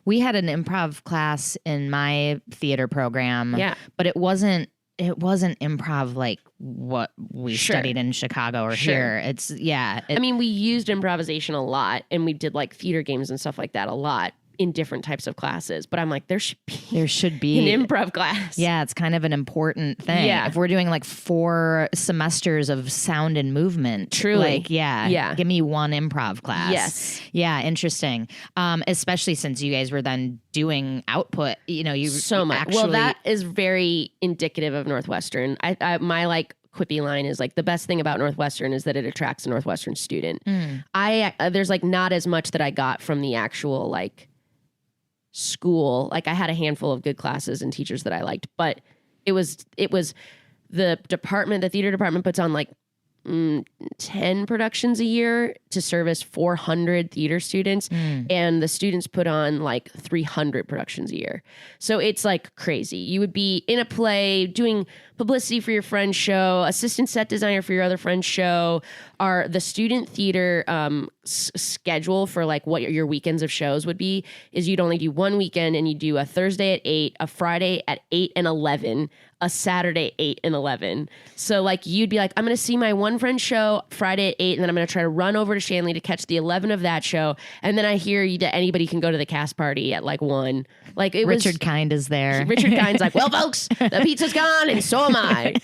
We had an improv class in my theater program, but it wasn't improv like what we studied in Chicago or here. It's I mean, we used improvisation a lot, and we did like theater games and stuff like that a lot in different types of classes. But I'm like, there should be an improv class. Yeah, it's kind of an important thing. Yeah. If we're doing like 4 semesters of sound and movement, truly, like give me one improv class. Yes. Yeah, interesting. Especially since you guys were then doing output. You so much. Actually, well, that is very indicative of Northwestern. My like quippy line is like, the best thing about Northwestern is that it attracts a Northwestern student. There's like not as much that I got from the actual like school. Like I had a handful of good classes and teachers that I liked, but it was the theater department puts on like 10 productions a year to service 400 theater students, and the students put on like 300 productions a year. So it's like crazy. You would be in a play doing publicity for your friend's show, assistant set designer for your other friend's show. The student theater schedule for like what your weekends of shows would be is you'd only do one weekend, and you do a Thursday at 8, a Friday at 8 and 11, a Saturday 8 and 11. So like you'd be like, I'm going to see my one friend's show Friday at 8, and then I'm going to try to run over to Shanley to catch the 11 of that show. And then I hear anybody can go to the cast party at like 1. Like Richard Kind is there. Richard Kind's like, well, folks, the pizza's gone and so am I.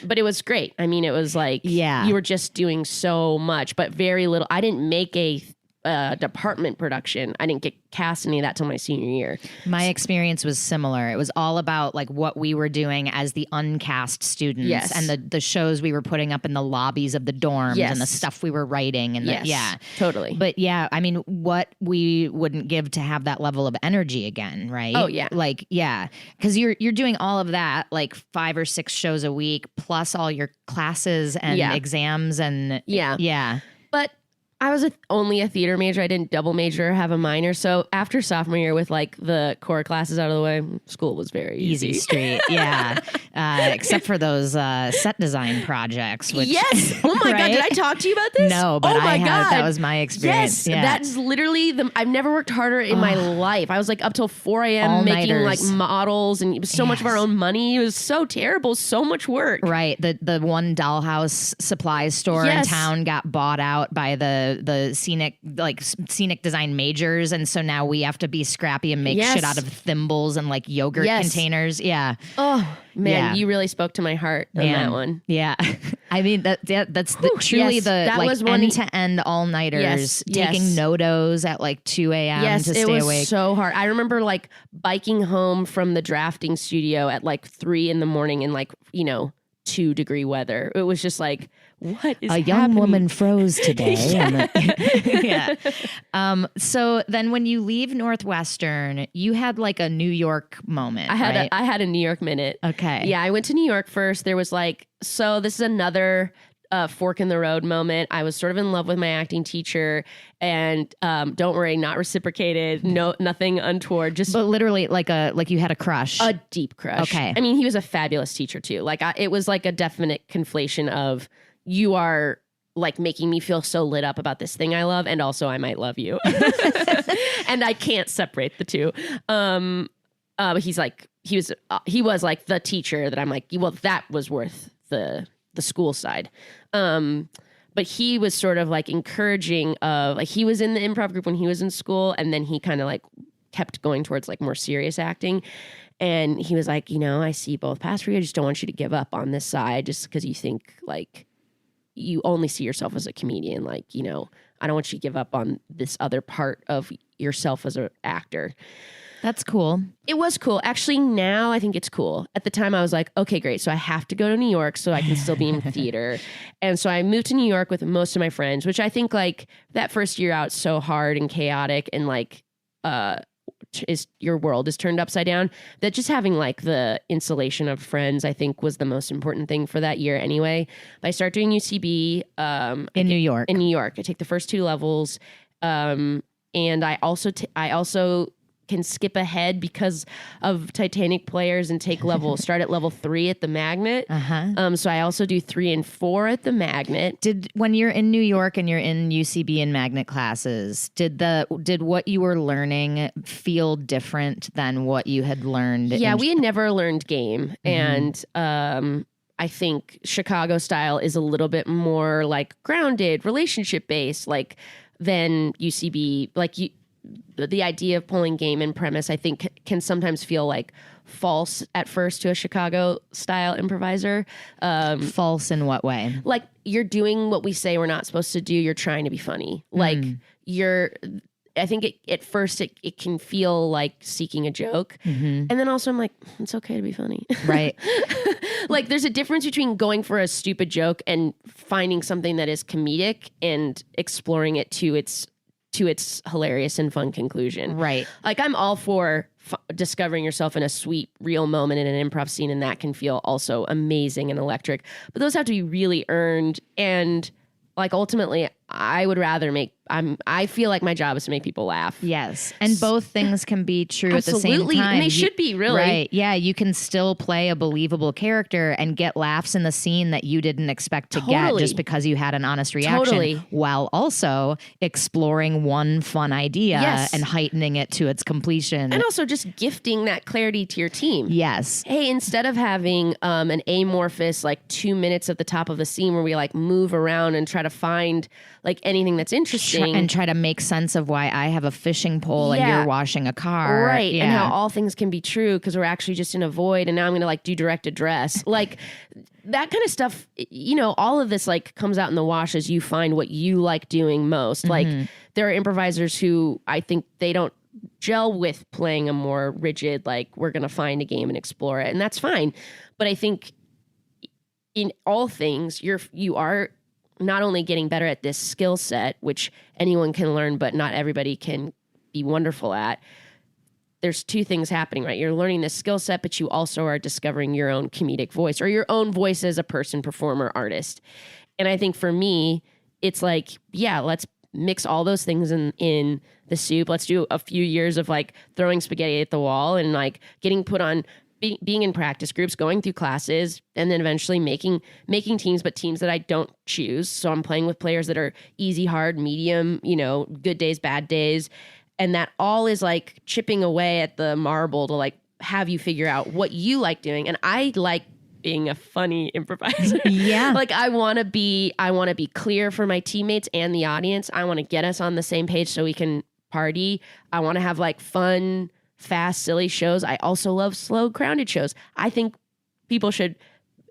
But it was great. I mean, it was like, you were just doing so much, but very little. I didn't make a department production. I didn't get cast any of that till my senior year. My experience was similar. It was all about like what we were doing as the uncast students Yes. and the shows we were putting up in the lobbies of the dorms Yes. and the stuff we were writing and Yes, totally. But yeah, I mean, what we wouldn't give to have that level of energy again, right? Oh, yeah. Like, yeah, because you're doing all of that, like 5 or 6 shows a week, plus all your classes and exams and yeah. But I was only a theater major. I didn't double major or have a minor. So after sophomore year, with like the core classes out of the way, school was very easy. Street. Yeah. Except for those set design projects. Which, yes. Oh my God. Did I talk to you about this? No, but oh my God. that was my experience. Yes. That's literally I've never worked harder in my life. I was like up till 4 a.m. making like models, and it was so much of our own money. It was so terrible. So much work. Right. The one dollhouse supply store in town got bought out by the scenic design majors, and so now we have to be scrappy and make shit out of thimbles and like yogurt containers. Yeah. Oh man, you really spoke to my heart on that one. Yeah. I mean that's truly that like was end to end all nighters, taking no-dos at like 2 a.m. to stay awake. It was so hard. I remember like biking home from the drafting studio at like 3 a.m. in like 2-degree weather. It was just like, what is happening? Young woman froze today. Yeah. So then when you leave Northwestern, you had like a New York moment. I had a New York minute. Okay. Yeah, I went to New York first. There was like, so this is another fork in the road moment. I was sort of in love with my acting teacher, and don't worry, not reciprocated. No, nothing untoward. Just but literally like you had a crush, a deep crush. Okay. I mean, he was a fabulous teacher too. Like it was like a definite conflation of, you are like making me feel so lit up about this thing I love, and also I might love you, and I can't separate the two. He was like the teacher that I'm like, well, that was worth the school side. But he was sort of like encouraging of like, he was in the improv group when he was in school, and then he kind of like kept going towards like more serious acting. And he was like, I see both paths for you. I just don't want you to give up on this side just because you think like you only see yourself as a comedian. Like, I don't want you to give up on this other part of yourself as an actor. That's cool. It was cool. Actually, now I think it's cool. At the time, I was like, okay, great. So I have to go to New York so I can still be in theater. And so I moved to New York with most of my friends, which I think like that first year out so hard and chaotic, and like your world is turned upside down, that just having like the insulation of friends, I think, was the most important thing for that year anyway. But I start doing UCB in New York. In New York. I take the first 2 levels. And I also can skip ahead because of Titanic players and start at level 3 at the Magnet. So I also do 3 and 4 at the Magnet. When you're in New York and you're in UCB and Magnet classes, did what you were learning feel different than what you had learned? Yeah, we had never learned game. And I think Chicago style is a little bit more like grounded, relationship based, like than UCB. Like the idea of pulling game and premise, I think, can sometimes feel like false at first to a Chicago style improviser. False in what way? Like you're doing what we say we're not supposed to do. You're trying to be funny. Like I think at first it can feel like seeking a joke. And then also I'm like, it's okay to be funny. Right. Like there's a difference between going for a stupid joke and finding something that is comedic and exploring it to its hilarious and fun conclusion. Right. Like I'm all for discovering yourself in a sweet, real moment in an improv scene, and that can feel also amazing and electric. But those have to be really earned. And like ultimately, I would rather I feel like my job is to make people laugh. Yes. And both things can be true at the same time. And they should be, really. Right. Yeah. You can still play a believable character and get laughs in the scene that you didn't expect to get just because you had an honest reaction, while also exploring one fun idea and heightening it to its completion. And also just gifting that clarity to your team. Yes. Hey, instead of having an amorphous like 2 minutes at the top of the scene where we like move around and try to find like anything that's interesting. And try to make sense of why I have a fishing pole and you're washing a car. Right. Yeah. And how all things can be true because we're actually just in a void, and now I'm going to like do direct address. Like that kind of stuff, all of this like comes out in the wash as you find what you like doing most. Like there are improvisers who I think they don't gel with playing a more rigid, like we're going to find a game and explore it. And that's fine. But I think in all things, you are not only getting better at this skill set, which anyone can learn, but not everybody can be wonderful at. There's two things happening, right? You're learning this skill set, but you also are discovering your own comedic voice or your own voice as a person, performer, artist. And I think for me, it's like, yeah, let's mix all those things in the soup. Let's do a few years of like throwing spaghetti at the wall and like getting put on, being in practice groups, going through classes, and then eventually making teams, but teams that I don't choose. So I'm playing with players that are easy, hard, medium, good days, bad days. And that all is like chipping away at the marble to like have you figure out what you like doing. And I like being a funny improviser. Yeah. Like I want to be clear for my teammates and the audience. I want to get us on the same page so we can party. I want to have like fun, fast, silly shows. I also love slow, grounded shows. I think people should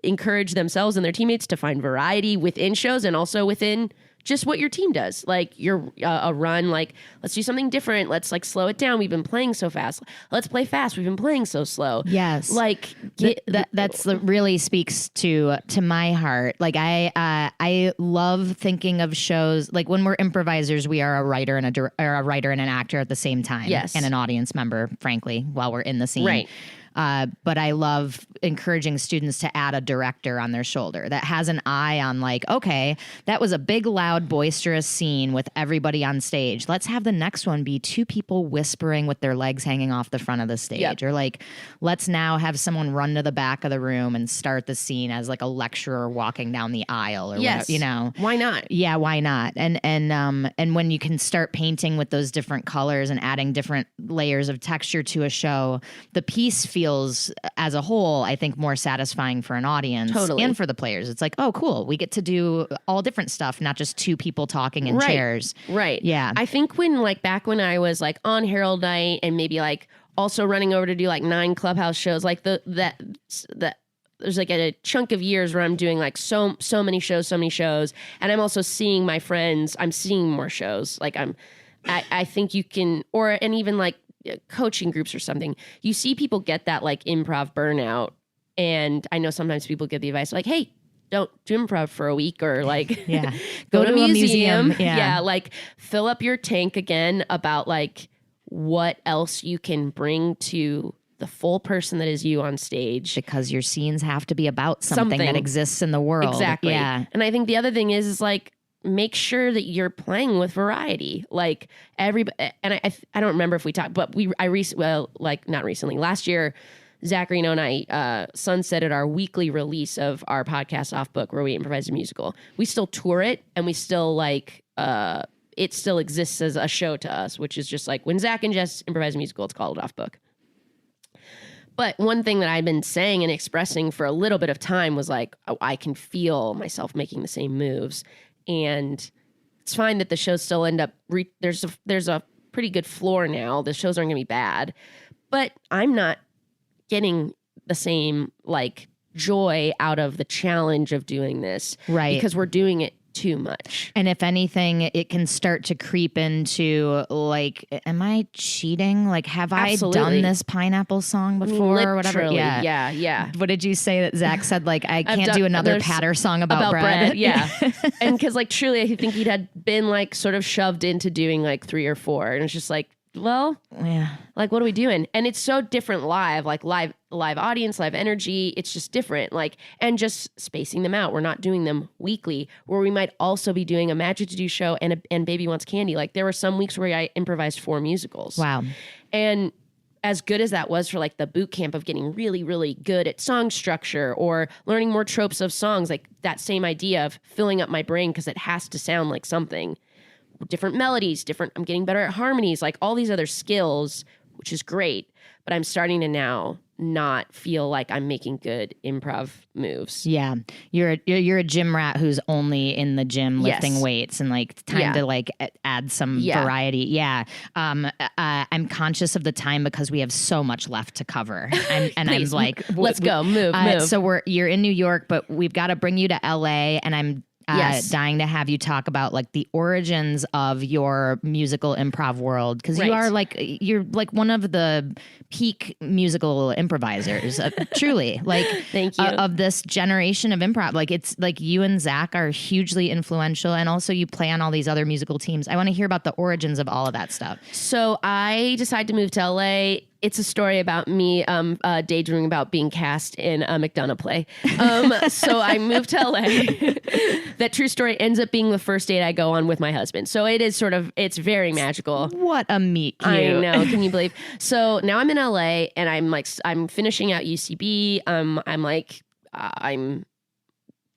encourage themselves and their teammates to find variety within shows and also within just what your team does. Like you're a run, like let's do something different. Let's like slow it down. We've been playing so fast. Let's play fast. We've been playing so slow. Yes. Like that's really speaks to my heart. Like I love thinking of shows like when we're improvisers, we are a writer and a writer and an actor at the same time. Yes. And an audience member, frankly, while we're in the scene. Right. But I love encouraging students to add a director on their shoulder that has an eye on like, okay, that was a big, loud, boisterous scene with everybody on stage. Let's have the next one be two people whispering with their legs hanging off the front of the stage. Yep. Or like, let's now have someone run to the back of the room and start the scene as like a lecturer walking down the aisle or whatever, Why not? Yeah, why not? And when you can start painting with those different colors and adding different layers of texture to a show, the piece feels as a whole, I think, more satisfying for an audience and for the players. It's like, oh, cool. We get to do all different stuff, not just two people talking in chairs. Right. Yeah. I think back when I was like on Herald Night and maybe like also running over to do like 9 Clubhouse shows, like that there's like a chunk of years where I'm doing like so many shows, and I'm also seeing my friends. I'm seeing more shows. Like I think you can, and even like coaching groups or something, you see people get that like improv burnout. And I know sometimes people give the advice like, hey, don't do improv for a week or like go to a museum. Yeah. Like fill up your tank again about like what else you can bring to the full person that is you on stage. Because your scenes have to be about something that exists in the world. Exactly. Yeah. And I think the other thing is like, make sure that you're playing with variety. Like everybody, and I don't remember if we talked, but not recently. Last year, Zacharino and I sunsetted our weekly release of our podcast Off Book, where we improvised a musical. We still tour it, and we still like it still exists as a show to us, which is just like when Zach and Jess improvise a musical, it's called Off Book. But one thing that I've been saying and expressing for a little bit of time was like, oh, I can feel myself making the same moves. And it's fine that the shows still end up, there's a pretty good floor now. The shows aren't going to be bad. But I'm not getting the same like joy out of the challenge of doing this. Right. Because we're doing it too much. And if anything, it can start to creep into like, am I cheating? Like, have Absolutely. I done this pineapple song before Literally, or whatever? Yeah. What did you say that Zach said? Like, I can't do another patter song about bread. Yeah. And because like truly, I think he'd had been like sort of shoved into doing like 3 or 4. And it's just like, well, yeah, like what are we doing? And it's so different live audience, live energy. It's just different. Like, and just spacing them out. We're not doing them weekly, where we might also be doing a Magic to Do show and Baby Wants Candy. Like there were some weeks where I improvised 4 musicals. Wow. And as good as that was for like the boot camp of getting really, really good at song structure or learning more tropes of songs, like that same idea of filling up my brain because it has to sound like something. Different melodies, I'm getting better at harmonies, like all these other skills, which is great. But I'm starting to now not feel like I'm making good improv moves. Yeah. You're a gym rat who's only in the gym lifting weights and like time to like add some variety. Yeah. I'm conscious of the time because we have so much left to cover. And I'm like, let's go, move. So you're in New York, but we've got to bring you to LA, and Yes. dying to have you talk about like the origins of your musical improv world, because you're like one of the peak musical improvisers, truly. Like, Thank you. Of this generation of improv. Like, it's like you and Zach are hugely influential, and also you play on all these other musical teams. I want to hear about the origins of all of that stuff. So I decided to move to LA. It's a story about me daydreaming about being cast in a McDonough play. So I moved to LA. That true story ends up being the first date I go on with my husband. So it is it's very magical. What a meet cute. I know. Can you believe? So now I'm in LA and I'm finishing out UCB.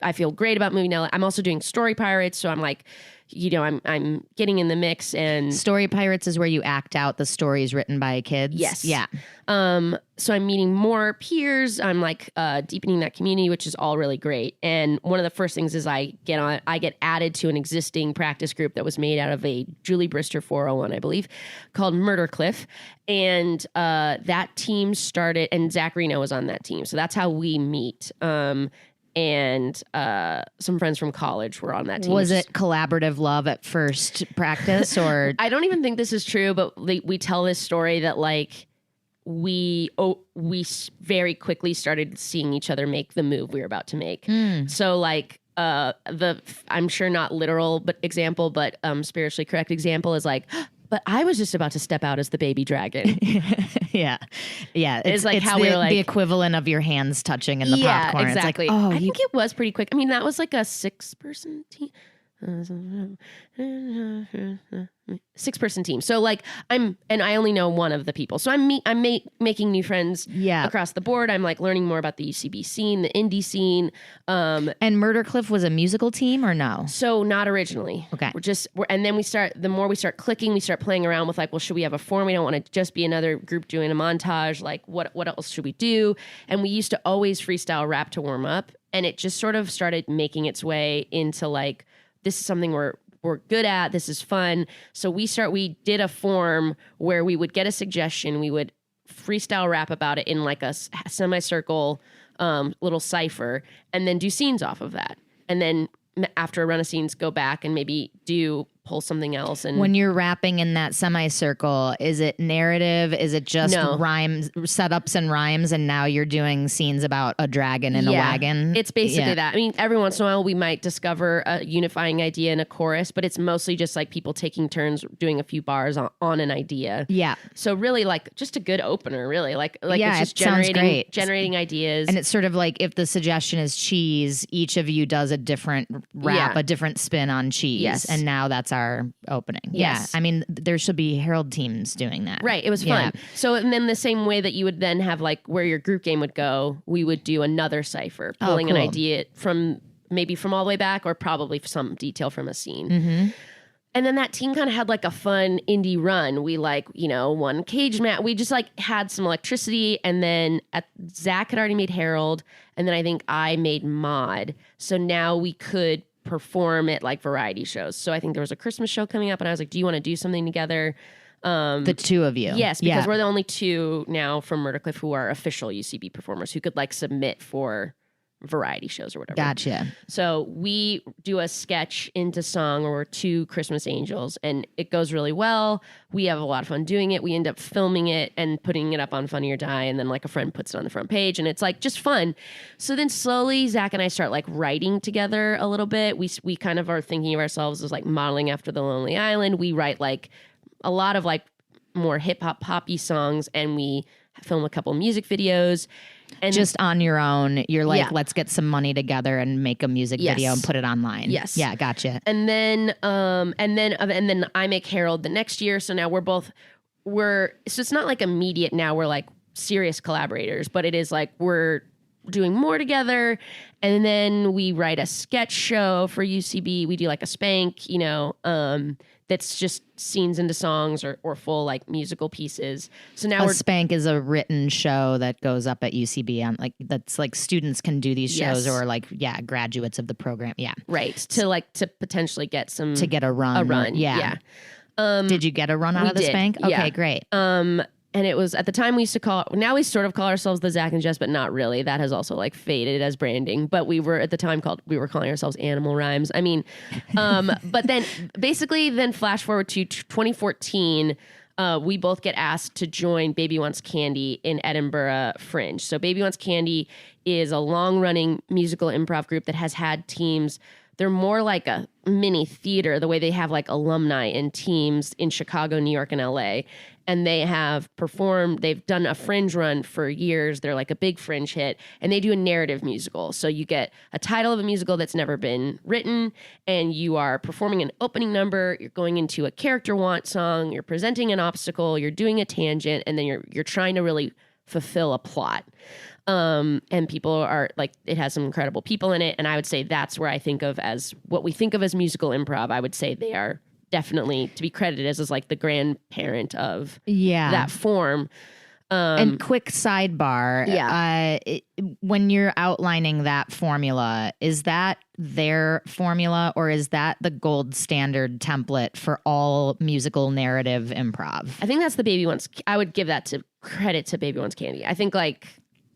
I feel great about moving to LA. I'm also doing Story Pirates. So I'm like, I'm getting in the mix. And Story Pirates is where you act out the stories written by kids. Yes. Yeah. So I'm meeting more peers. I'm like deepening that community, which is all really great. And one of the first things is I get added to an existing practice group that was made out of a Julie Brister 401, I believe, called Murder Cliff. And that team started, and Zach Reno was on that team. So that's how we meet. And some friends from college were on that team. Was it collaborative love at first practice, or? I don't even think this is true, but we tell this story that like we very quickly started seeing each other make the move we were about to make. So like I'm sure not literal but example, but spiritually correct example is like, but I was just about to step out as the baby dragon. Yeah. It's like how we're like the equivalent of your hands touching in the popcorn. Exactly. It's like, I think it was pretty quick. I mean, that was like a 6-person team. 6-person team. So like I only know one of the people. So I'm making new friends across the board. I'm like learning more about the UCB scene, the indie scene. And Murder Cliff was a musical team or no? So not originally. Okay. And then the more we start clicking, we start playing around with like, well, should we have a form? We don't want to just be another group doing a montage. Like what else should we do? And we used to always freestyle rap to warm up. And it just sort of started making its way into like, this is something we're good at. This is fun. So we did a form where we would get a suggestion. We would freestyle rap about it in like a semicircle little cipher and then do scenes off of that. And then after a run of scenes, go back and maybe pull something else. And when you're rapping in that semicircle, is it narrative? Is it just rhymes, setups and rhymes? And now you're doing scenes about a dragon in a wagon? It's basically that. I mean, every once in a while we might discover a unifying idea in a chorus, but it's mostly just like people taking turns doing a few bars on an idea. Yeah. So really like just a good opener, really. Like yeah, it's just it generating ideas. And it's sort of like if the suggestion is cheese, each of you does a different rap, a different spin on cheese. Yes. And now that's our opening. Yes. Yeah. I mean, there should be Herald teams doing that. Right. It was fun. So, and then the same way that you would then have like where your group game would go, we would do another cipher, pulling an idea from all the way back or probably some detail from a scene. Mm-hmm. And then that team kind of had like a fun indie run. We like, won cage match. We just like had some electricity. And then Zach had already made Herald. And then I think I made Mod. So now we could perform at like variety shows. So I think there was a Christmas show coming up and I was like, do you want to do something together? The two of you. Yes, because we're the only two now from Murder Cliff who are official UCB performers who could like submit for variety shows or whatever. Gotcha. So we do a sketch into song or 2 Christmas Angels and it goes really well. We have a lot of fun doing it. We end up filming it and putting it up on Funny or Die and then like a friend puts it on the front page and it's like just fun. So then slowly Zach and I start like writing together a little bit. We kind of are thinking of ourselves as like modeling after The Lonely Island. We write like a lot of like more hip hop poppy songs and we film a couple music videos. And just on your own, you're like, let's get some money together and make a music video and put it online. Yes. Yeah, gotcha. And then I make Herald the next year. So now so it's not like immediate now we're like serious collaborators, but it is like we're doing more together. And then we write a sketch show for UCB. We do like a spank, that's just scenes into songs or full like musical pieces. So now Spank is a written show that goes up at UCB on like that's like students can do these shows or like graduates of the program. Yeah. Right. To potentially get a run. Yeah. Did you get a run out of the did. Spank? Okay, great. And it was at the time we sort of call ourselves the Zach and Jess, but not really. That has also like faded as branding. But we were calling ourselves Animal Rhymes. I mean, but then basically flash forward to 2014, we both get asked to join Baby Wants Candy in Edinburgh Fringe. So Baby Wants Candy is a long running musical improv group that has had teams. They're more like a mini theater, the way they have like alumni and teams in Chicago, New York, and LA. And they have performed, they've done a Fringe run for years. They're like a big Fringe hit. And they do a narrative musical. So you get a title of a musical that's never been written, and you are performing an opening number. You're going into a character want song. You're presenting an obstacle. You're doing a tangent. And then you're trying to really fulfill a plot. And people are like, it has some incredible people in it. And I would say that's where I think of as what we think of as musical improv. I would say they are definitely to be credited as like the grandparent of that form. And quick sidebar. When you're outlining that formula, is that their formula or is that the gold standard template for all musical narrative improv? I think that's the Baby Wants. I would give that to credit to Baby Wants Candy. I think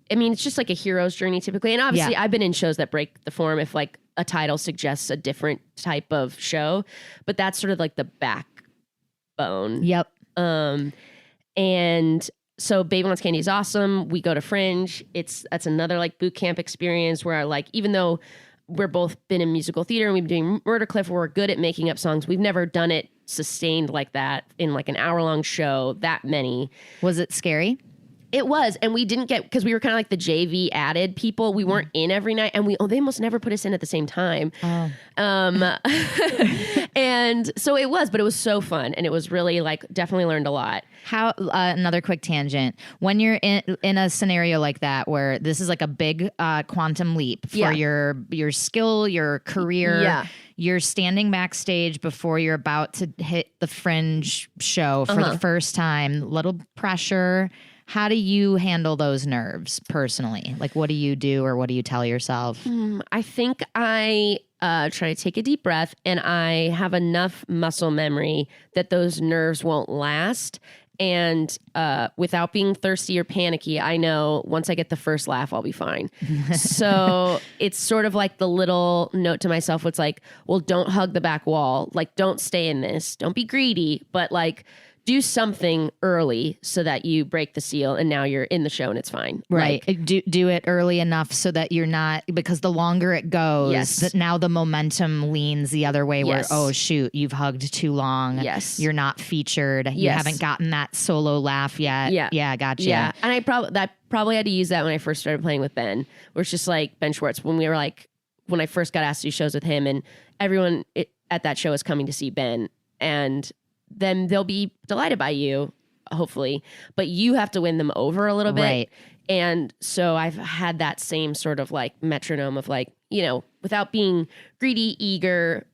it's just like a hero's journey typically. And obviously I've been in shows that break the form if like a title suggests a different type of show, but that's sort of like the backbone. Yep. And so Baby Wants Candy is awesome. We go to Fringe. That's another like boot camp experience where like, even though we're both been in musical theater and we've been doing Murder Cliff, where we're good at making up songs, we've never done it sustained like that in like an hour-long show, that many. Was it scary? It was, and we didn't get, because we were kind of like the JV added people. We weren't in every night, and they almost never put us in at the same time. Oh. And so it was so fun, and it was really like definitely learned a lot. How another quick tangent. When you're in a scenario like that where this is like a big quantum leap for your skill, your career, you're standing backstage before you're about to hit the Fringe show for the first time, little pressure. How do you handle those nerves personally? Like, what do you do or what do you tell yourself? I think I try to take a deep breath, and I have enough muscle memory that those nerves won't last. And without being thirsty or panicky, I know once I get the first laugh, I'll be fine. So it's sort of like the little note to myself. It's like, well, don't hug the back wall. Like, don't stay in this. Don't be greedy, but like, do something early so that you break the seal and now you're in the show and it's fine. Right. Like, do it early enough so that you're not, because the longer it goes, that now the momentum leans the other way where, oh shoot, you've hugged too long. Yes. You're not featured. You haven't gotten that solo laugh yet. Yeah. Gotcha. Yeah. And I probably had to use that when I first started playing with Ben, where it's just like Ben Schwartz, when I first got asked to do shows with him, and everyone at that show is coming to see Ben, and then they'll be delighted by you, hopefully, but you have to win them over a little bit. Right. And so I've had that same sort of like metronome of like, without being greedy, eager,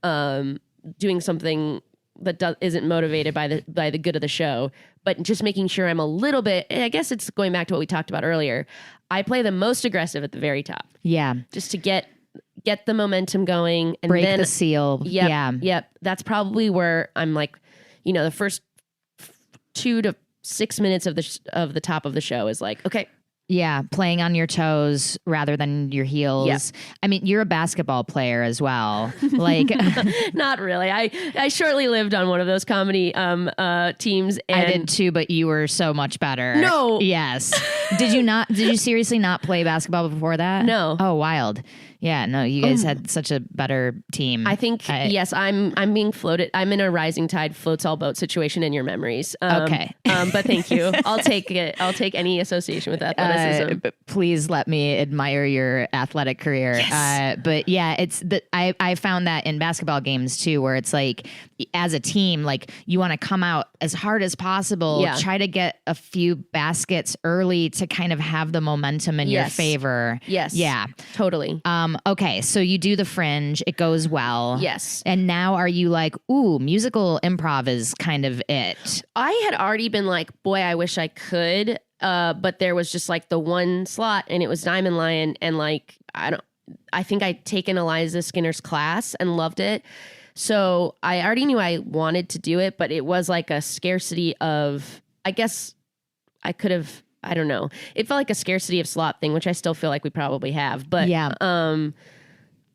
doing something that isn't motivated by the good of the show, but just making sure I'm a little bit, I guess it's going back to what we talked about earlier. I play the most aggressive at the very top. Yeah. Just to get the momentum going and break the seal. Yep. That's probably where I'm like, the first 2 to 6 minutes of the top of the show is like, okay. Yeah, playing on your toes rather than your heels. Yeah. I mean, you're a basketball player as well. Like, not really. I shortly lived on one of those comedy teams. And I did too, but you were so much better. No. Yes. Did you seriously not play basketball before that? No. Oh, wild. Yeah, no, you guys had such a better team. I think, yes, I'm being floated. I'm in a rising tide floats all boat situation in your memories. Okay. But thank you. I'll take it. I'll take any association with athleticism. But please let me admire your athletic career. Yes. But yeah, I found that in basketball games too, where it's like, as a team, like you want to come out as hard as possible, try to get a few baskets early to kind of have the momentum in your favor. Yes. Yeah. Totally. Okay, so you do the Fringe, it goes well. Yes. And now are you like, ooh, musical improv is kind of it? I had already been like, boy, I wish I could. But there was just like the one slot, and it was Diamond Lion, and like I think I'd taken Eliza Skinner's class and loved it. So I already knew I wanted to do it, but it was like a scarcity of, I guess could have, I don't know. It felt like a scarcity of slot thing, which I still feel like we probably have. But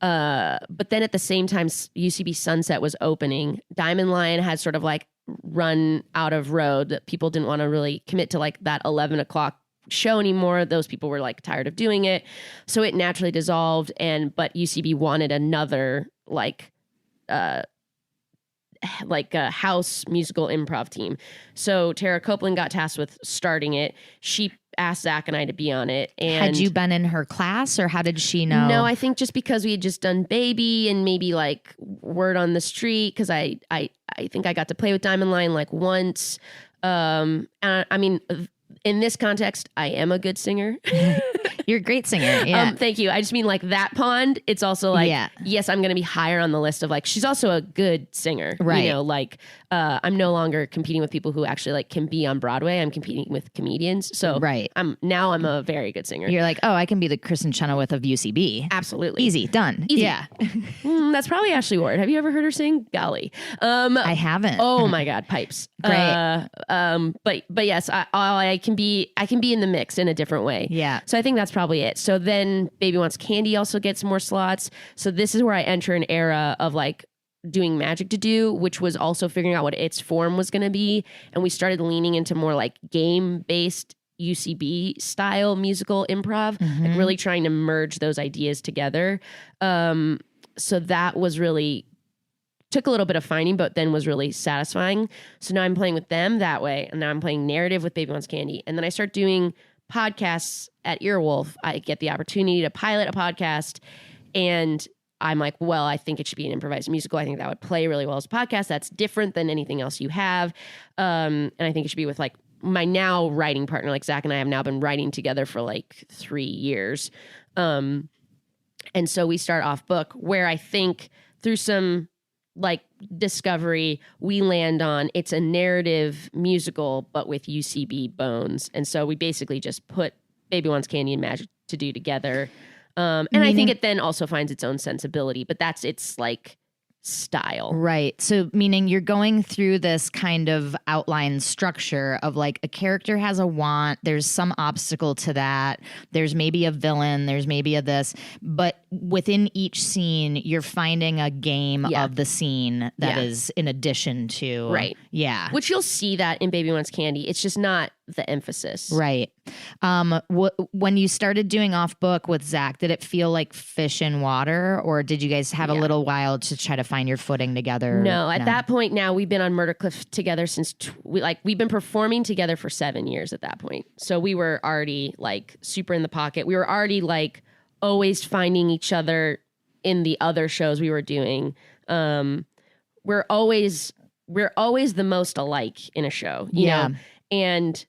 but then at the same time, UCB Sunset was opening. Diamond Lion had sort of like run out of road, that people didn't want to really commit to like that 11 o'clock show anymore. Those people were like tired of doing it. So it naturally dissolved. But UCB wanted another like a house musical improv team. So Tara Copeland got tasked with starting it. She asked Zach and I to be on it. And had you been in her class, or how did she know? No, I think just because we had just done Baby and maybe like word on the street, because I think I got to play with Diamond Lion like once. And I mean, in this context, I am a good singer. You're a great singer. Yeah. Thank you. I just mean like that pond. It's also like, yes, I'm going to be higher on the list of like, she's also a good singer. Right. You know, like I'm no longer competing with people who actually like can be on Broadway. I'm competing with comedians. So I'm a very good singer. You're like, oh, I can be the Kristen Chenoweth of UCB. Absolutely. Easy. Done. Easy. Yeah. That's probably Ashley Ward. Have you ever heard her sing? Golly. I haven't. Oh my God. Pipes. Great. But yes, I can be in the mix in a different way. Yeah. So I think that's probably it. So then Baby Wants Candy also gets more slots. So this is where I enter an era of like doing Magic to Do, which was also figuring out what its form was going to be. And we started leaning into more like game-based UCB style musical improv, like really trying to merge those ideas together. So that was really took a little bit of finding, but then was really satisfying. So now I'm playing with them that way. And now I'm playing narrative with Baby Wants Candy. And then I start doing podcasts at Earwolf. I get the opportunity to pilot a podcast, and I'm like, well, I think it should be an improvised musical. I think that would play really well as a podcast. That's different than anything else you have. And I think it should be with like my now writing partner. Like Zach and I have now been writing together for like 3 years. And so we start off book, where I think through some like discovery, we land on it's a narrative musical, but with UCB bones. And so we basically just put Baby Wants Candy and Magic to Do together. And I think it then also finds its own sensibility, but that's its like style. Right. So meaning you're going through this kind of outline structure of like a character has a want, there's some obstacle to that, there's maybe a villain, there's maybe a this, but within each scene you're finding a game of the scene that is in addition to. Right. Yeah. Which you'll see that in Baby Wants Candy. It's just not the emphasis. Right. When you started doing off book with Zach, did it feel like fish in water, or did you guys have a little while to try to find your footing together? No, at that point now we've been on Murder Cliff together since we've been performing together for 7 years at that point. So we were already like super in the pocket. We were already like always finding each other in the other shows we were doing. We're always the most alike in a show, you know? And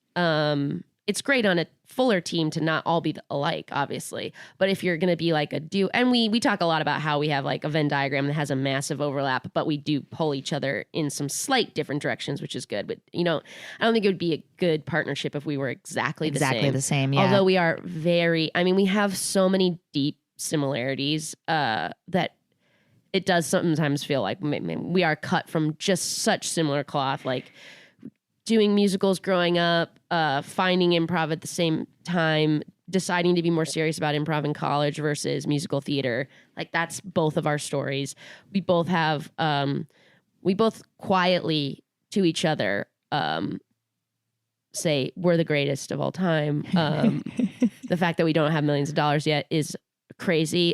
it's great on a fuller team to not all be alike, obviously. But if you're going to be like a duo, and we talk a lot about how we have like a Venn diagram that has a massive overlap, but we do pull each other in some slight different directions, which is good. But, you know, I don't think it would be a good partnership if we were exactly the same. Yeah. Although we are we have so many deep similarities that it does sometimes feel like we are cut from just such similar cloth, like doing musicals growing up, finding improv at the same time, deciding to be more serious about improv in college versus musical theater. Like that's both of our stories. We both have, we both quietly to each other say we're the greatest of all time. The fact that we don't have millions of dollars yet is crazy.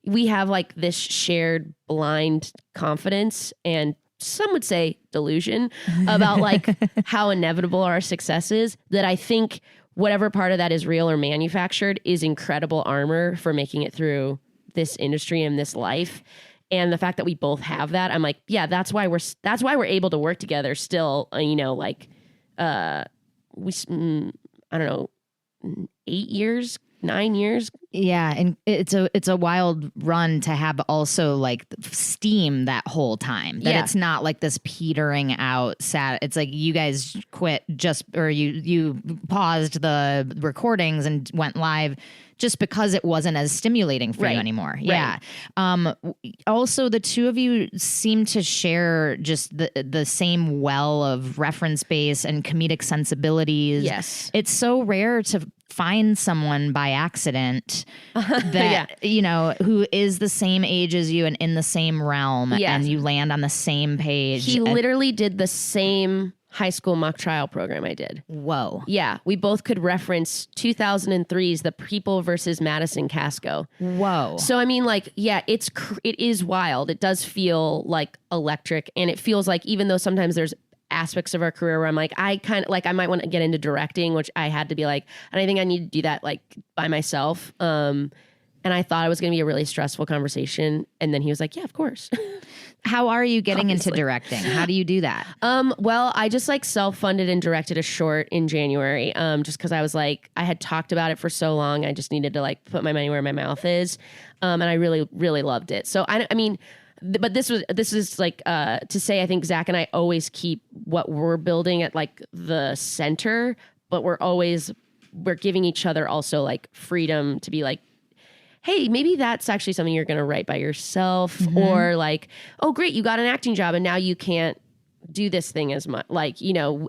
We have like this shared blind confidence and some would say delusion about like how inevitable our success is, that I think whatever part of that is real or manufactured is incredible armor for making it through this industry and this life. And the fact that we both have that, I'm like, yeah, that's why we're able to work together still, you know, like, I don't know, 8 years, 9 years. Yeah, and it's a wild run to have also like steam that whole time. That it's not like this petering out sad. It's like you guys quit or you paused the recordings and went live just because it wasn't as stimulating for you anymore. Right. Yeah. Also, the two of you seem to share just the same well of reference base and comedic sensibilities. Yes. It's so rare to find someone by accident that, you know, who is the same age as you and in the same realm, and you land on the same page. He literally did the same high school mock trial program I did. Whoa. Yeah, we both could reference 2003's The People versus Madison Casco. Whoa. So I mean, like, yeah, it is wild. It does feel like electric, and it feels like, even though sometimes there's aspects of our career where I'm like, I might want to get into directing, which I had to be like, and I think I need to do that like by myself. And I thought it was going to be a really stressful conversation, and then he was like, yeah, of course. How are you getting into directing? How do you do that? Well, I just like self-funded and directed a short in January. Just because I was like, I had talked about it for so long, I just needed to like put my money where my mouth is. And I really, really loved it. So I mean, but this is like to say, I think Zach and I always keep what we're building at like the center, but we're giving each other also like freedom to be like, hey, maybe that's actually something you're going to write by yourself, or like, oh, great, you got an acting job and now you can't do this thing as much. Like, you know,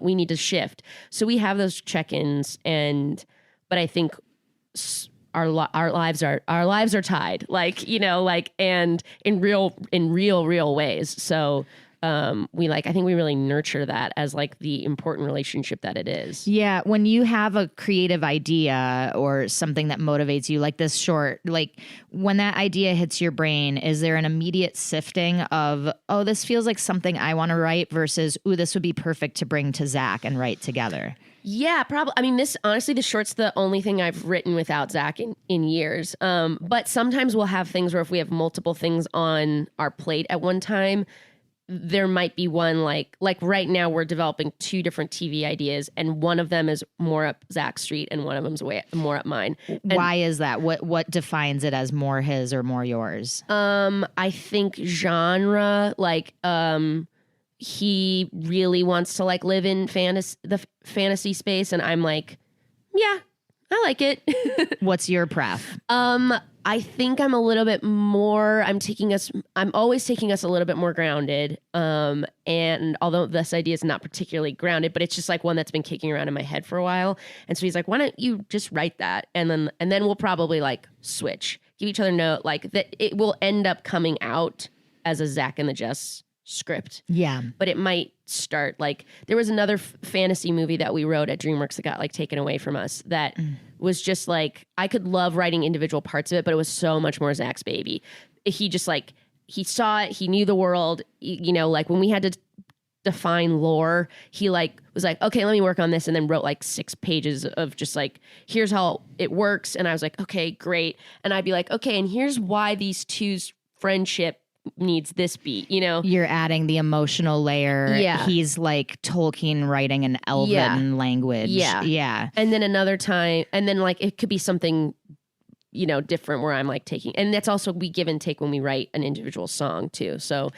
we need to shift. So we have those check-ins, but I think our lives are tied, like, you know, like, and in real ways. So I think we really nurture that as like the important relationship that it is. Yeah. When you have a creative idea or something that motivates you, like this short, like when that idea hits your brain, is there an immediate sifting of, oh, this feels like something I want to write versus, ooh, this would be perfect to bring to Zach and write together? Yeah, probably. I mean, the short's the only thing I've written without Zach in years. But sometimes we'll have things where if we have multiple things on our plate at one time, there might be one like right now we're developing two different TV ideas, and one of them is more up Zach's street and one of them's more up mine. And why is that? What defines it as more his or more yours? I think genre, like he really wants to like live in the fantasy space, and I'm like, yeah, I like it. What's your pref? I think I'm a little bit more, I'm always taking us a little bit more grounded. And although this idea is not particularly grounded, but it's just like one that's been kicking around in my head for a while. And so he's like, why don't you just write that? And then we'll probably like switch, give each other note, like that it will end up coming out as a Zach and the Jess script. Yeah. But it might start like, there was another fantasy movie that we wrote at DreamWorks that got like taken away from us that was just like, I could love writing individual parts of it, but it was so much more Zach's baby. He just like, he saw it, he knew the world, you know, like when we had to define lore, he like was like, okay, let me work on this, and then wrote like 6 pages of just like, here's how it works. And I was like, okay, great. And I'd be like, okay, and here's why these two's friendship needs this beat, you know? You're adding the emotional layer. Yeah. He's like Tolkien writing an elven language. Yeah. Yeah. And then another time, and then like it could be something, you know, different where I'm like taking, and that's also, we give and take when we write an individual song too. So,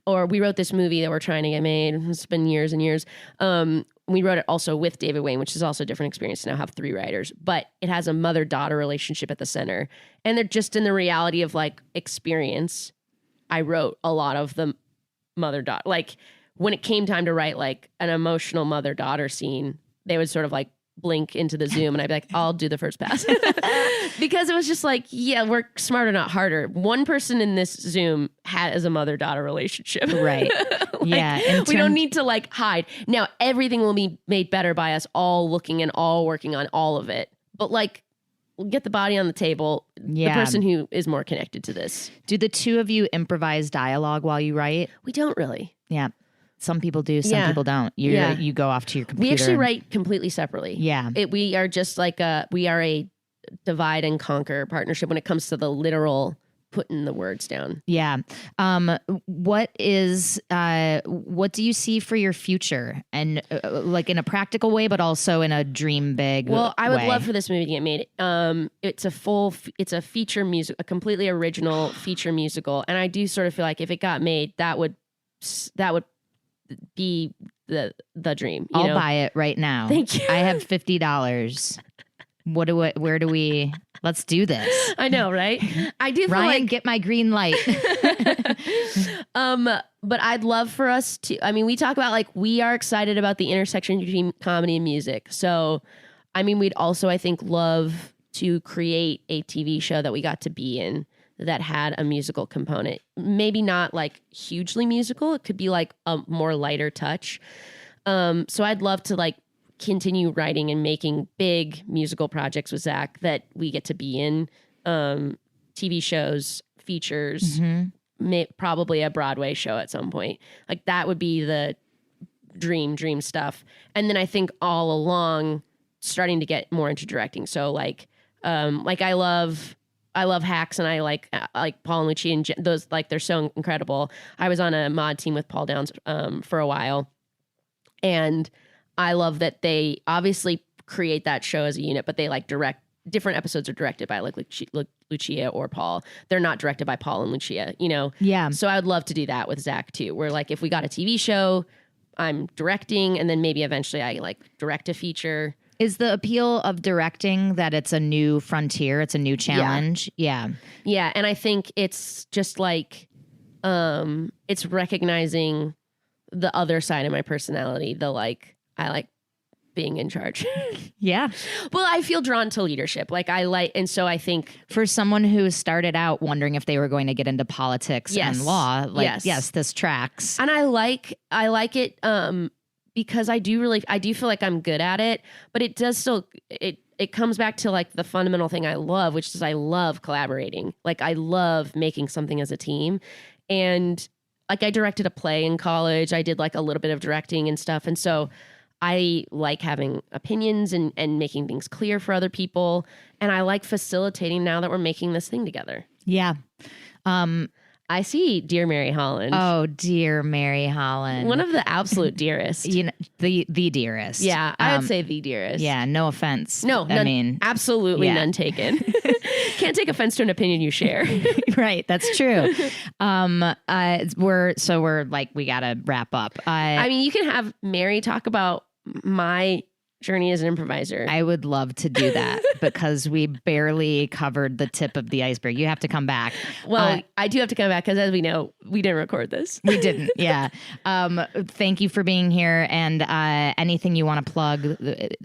or we wrote this movie that we're trying to get made. It's been years and years. We wrote it also with David Wayne, which is also a different experience to now have 3 writers, but it has a mother-daughter relationship at the center. And they're just in the reality of like experience. I wrote a lot of the mother-daughter. Like when it came time to write like an emotional mother-daughter scene, they would sort of like blink into the Zoom and I'd be like, I'll do the first pass. Because it was just like, yeah, work smarter, not harder. One person in this Zoom has a mother-daughter relationship. Right. Like, yeah. We don't need to like hide. Now everything will be made better by us all looking and all working on all of it. But like, we'll get the body on the table. Yeah. The person who is more connected to this. Do the two of you improvise dialogue while you write? We don't really. Yeah. Some people do, some people don't. You go off to your computer. We actually write completely separately. Yeah. We are just like we are a divide and conquer partnership when it comes to the literal putting the words down. Yeah. What do you see for your future? And like in a practical way, but also in a dream big Well, I would way. love for this movie to get made. It's a feature music, a completely original feature musical. And I do sort of feel like if it got made, that would be the dream. I'll buy it right now. Thank you. I have $50. Let's do this. I know, right? I do feel Ryan, like get my green light. but I'd love for us to, I mean, we talk about like, we are excited about the intersection between comedy and music. So, I mean, we'd also, I think, love to create a TV show that we got to be in that had a musical component. Maybe not like hugely musical. It could be like a more lighter touch. So I'd love to like continue writing and making big musical projects with Zach that we get to be in, TV shows, features, probably a Broadway show at some point. Like that would be the dream stuff. And then I think all along starting to get more into directing. So like I love Hacks, and I like Paul and Lucia, and those, like, they're so incredible. I was on a mod team with Paul Downs for a while, and I love that they obviously create that show as a unit, but they like direct. Different episodes are directed by like Lucia or Paul. They're not directed by Paul and Lucia, you know? Yeah. So I would love to do that with Zach too, where like if we got a TV show, I'm directing, and then maybe eventually I like direct a feature. Is the appeal of directing that it's a new frontier, it's a new challenge? Yeah. Yeah, and I think it's just like it's recognizing the other side of my personality, the like I like being in charge. Yeah. Well, I feel drawn to leadership. Like and so I think for someone who started out wondering if they were going to get into politics and law, like yes, this tracks. And I like it because I do feel like I'm good at it, but it does still it comes back to like the fundamental thing I love, which is I love collaborating. Like I love making something as a team. And like I directed a play in college. I did like a little bit of directing and stuff. And so I like having opinions and making things clear for other people. And I like facilitating now that we're making this thing together. Yeah. I see Dear Mary Holland. Oh, dear Mary Holland. One of the absolute dearest. You know, the dearest. Yeah, I would say the dearest. Yeah, no offense. No, I mean, absolutely none taken. Can't take offense to an opinion you share. Right, that's true. We're like, we gotta wrap up. I mean, you can have Mary talk about my journey as an improviser. I would love to do that because we barely covered the tip of the iceberg. You have to come back. Well, I do have to come back because, as we know, we didn't record this. We didn't. Yeah. Thank you for being here. And anything you want to plug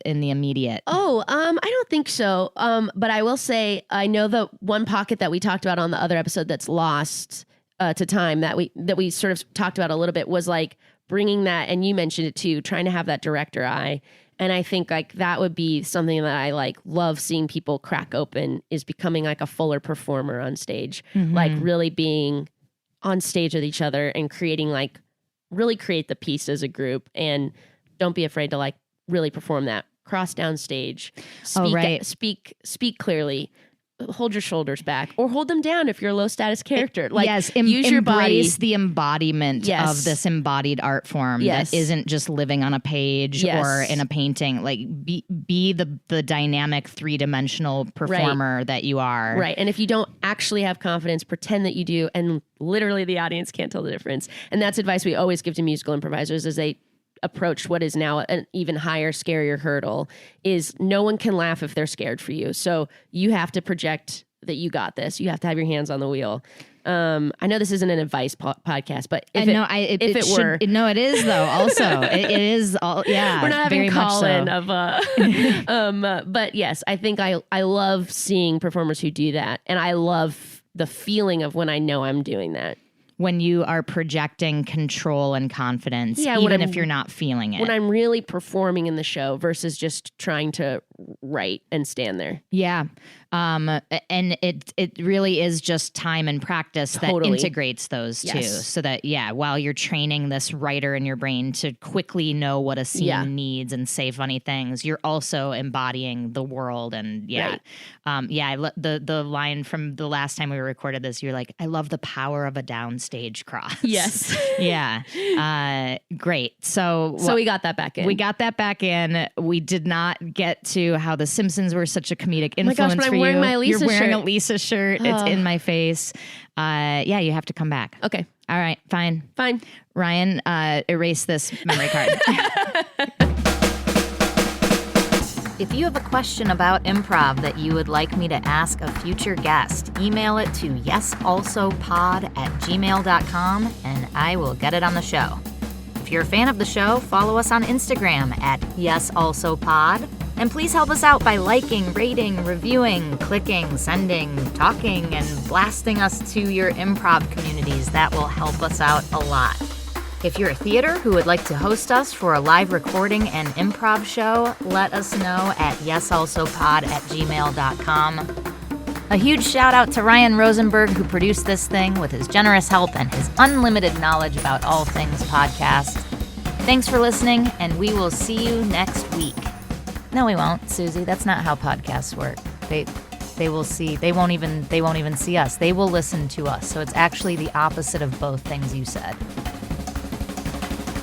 in the immediate? Oh, I don't think so. But I will say, I know the one pocket that we talked about on the other episode that's lost to time that we sort of talked about a little bit was like bringing that, and you mentioned it too, trying to have that director eye. And I think like that would be something that I like love seeing people crack open, is becoming like a fuller performer on stage, like really being on stage with each other and creating like really create the piece as a group, and don't be afraid to like really perform that. Cross down stage, speak clearly, hold your shoulders back or hold them down if you're a low status character. Like use your body. Embrace the embodiment of this embodied art form that isn't just living on a page or in a painting. Like be the dynamic 3-dimensional performer that you are. Right. And if you don't actually have confidence, pretend that you do, and literally the audience can't tell the difference. And that's advice we always give to musical improvisers as they approach what is now an even higher, scarier hurdle, is no one can laugh if they're scared for you. So you have to project that you got this. You have to have your hands on the wheel. I know this isn't an advice podcast, but it is though. Also, it is all. Yeah, we're not having call-in of but yes, I think I love seeing performers who do that, and I love the feeling of when I know I'm doing that. When you are projecting control and confidence, even if you're not feeling it. When I'm really performing in the show versus just trying to write and stand there. Yeah. And it really is just time and practice that integrates those two. So that, while you're training this writer in your brain to quickly know what a scene needs and say funny things, you're also embodying the world. And the line from the last time we recorded this, you're like, I love the power of a downstage cross. Yes. Yeah. Great. So we got that back in. We did not get to how The Simpsons were such a comedic influence for you. You're wearing wearing a Lisa shirt. It's in my face. You have to come back. Okay. All right. Fine. Ryan, erase this memory card. If you have a question about improv that you would like me to ask a future guest, email it to yesalsopod@gmail.com and I will get it on the show. If you're a fan of the show, follow us on Instagram at yesalsopod. And please help us out by liking, rating, reviewing, clicking, sending, talking, and blasting us to your improv communities. That will help us out a lot. If you're a theater who would like to host us for a live recording and improv show, let us know at yesalsopod@gmail.com. A huge shout out to Ryan Rosenberg, who produced this thing with his generous help and his unlimited knowledge about all things podcast. Thanks for listening, and we will see you next week. No, we won't, Susie. That's not how podcasts work. They won't even see us. They will listen to us. So it's actually the opposite of both things you said.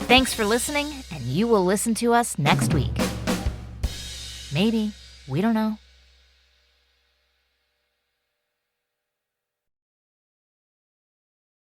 Thanks for listening, and you will listen to us next week. Maybe. We don't know.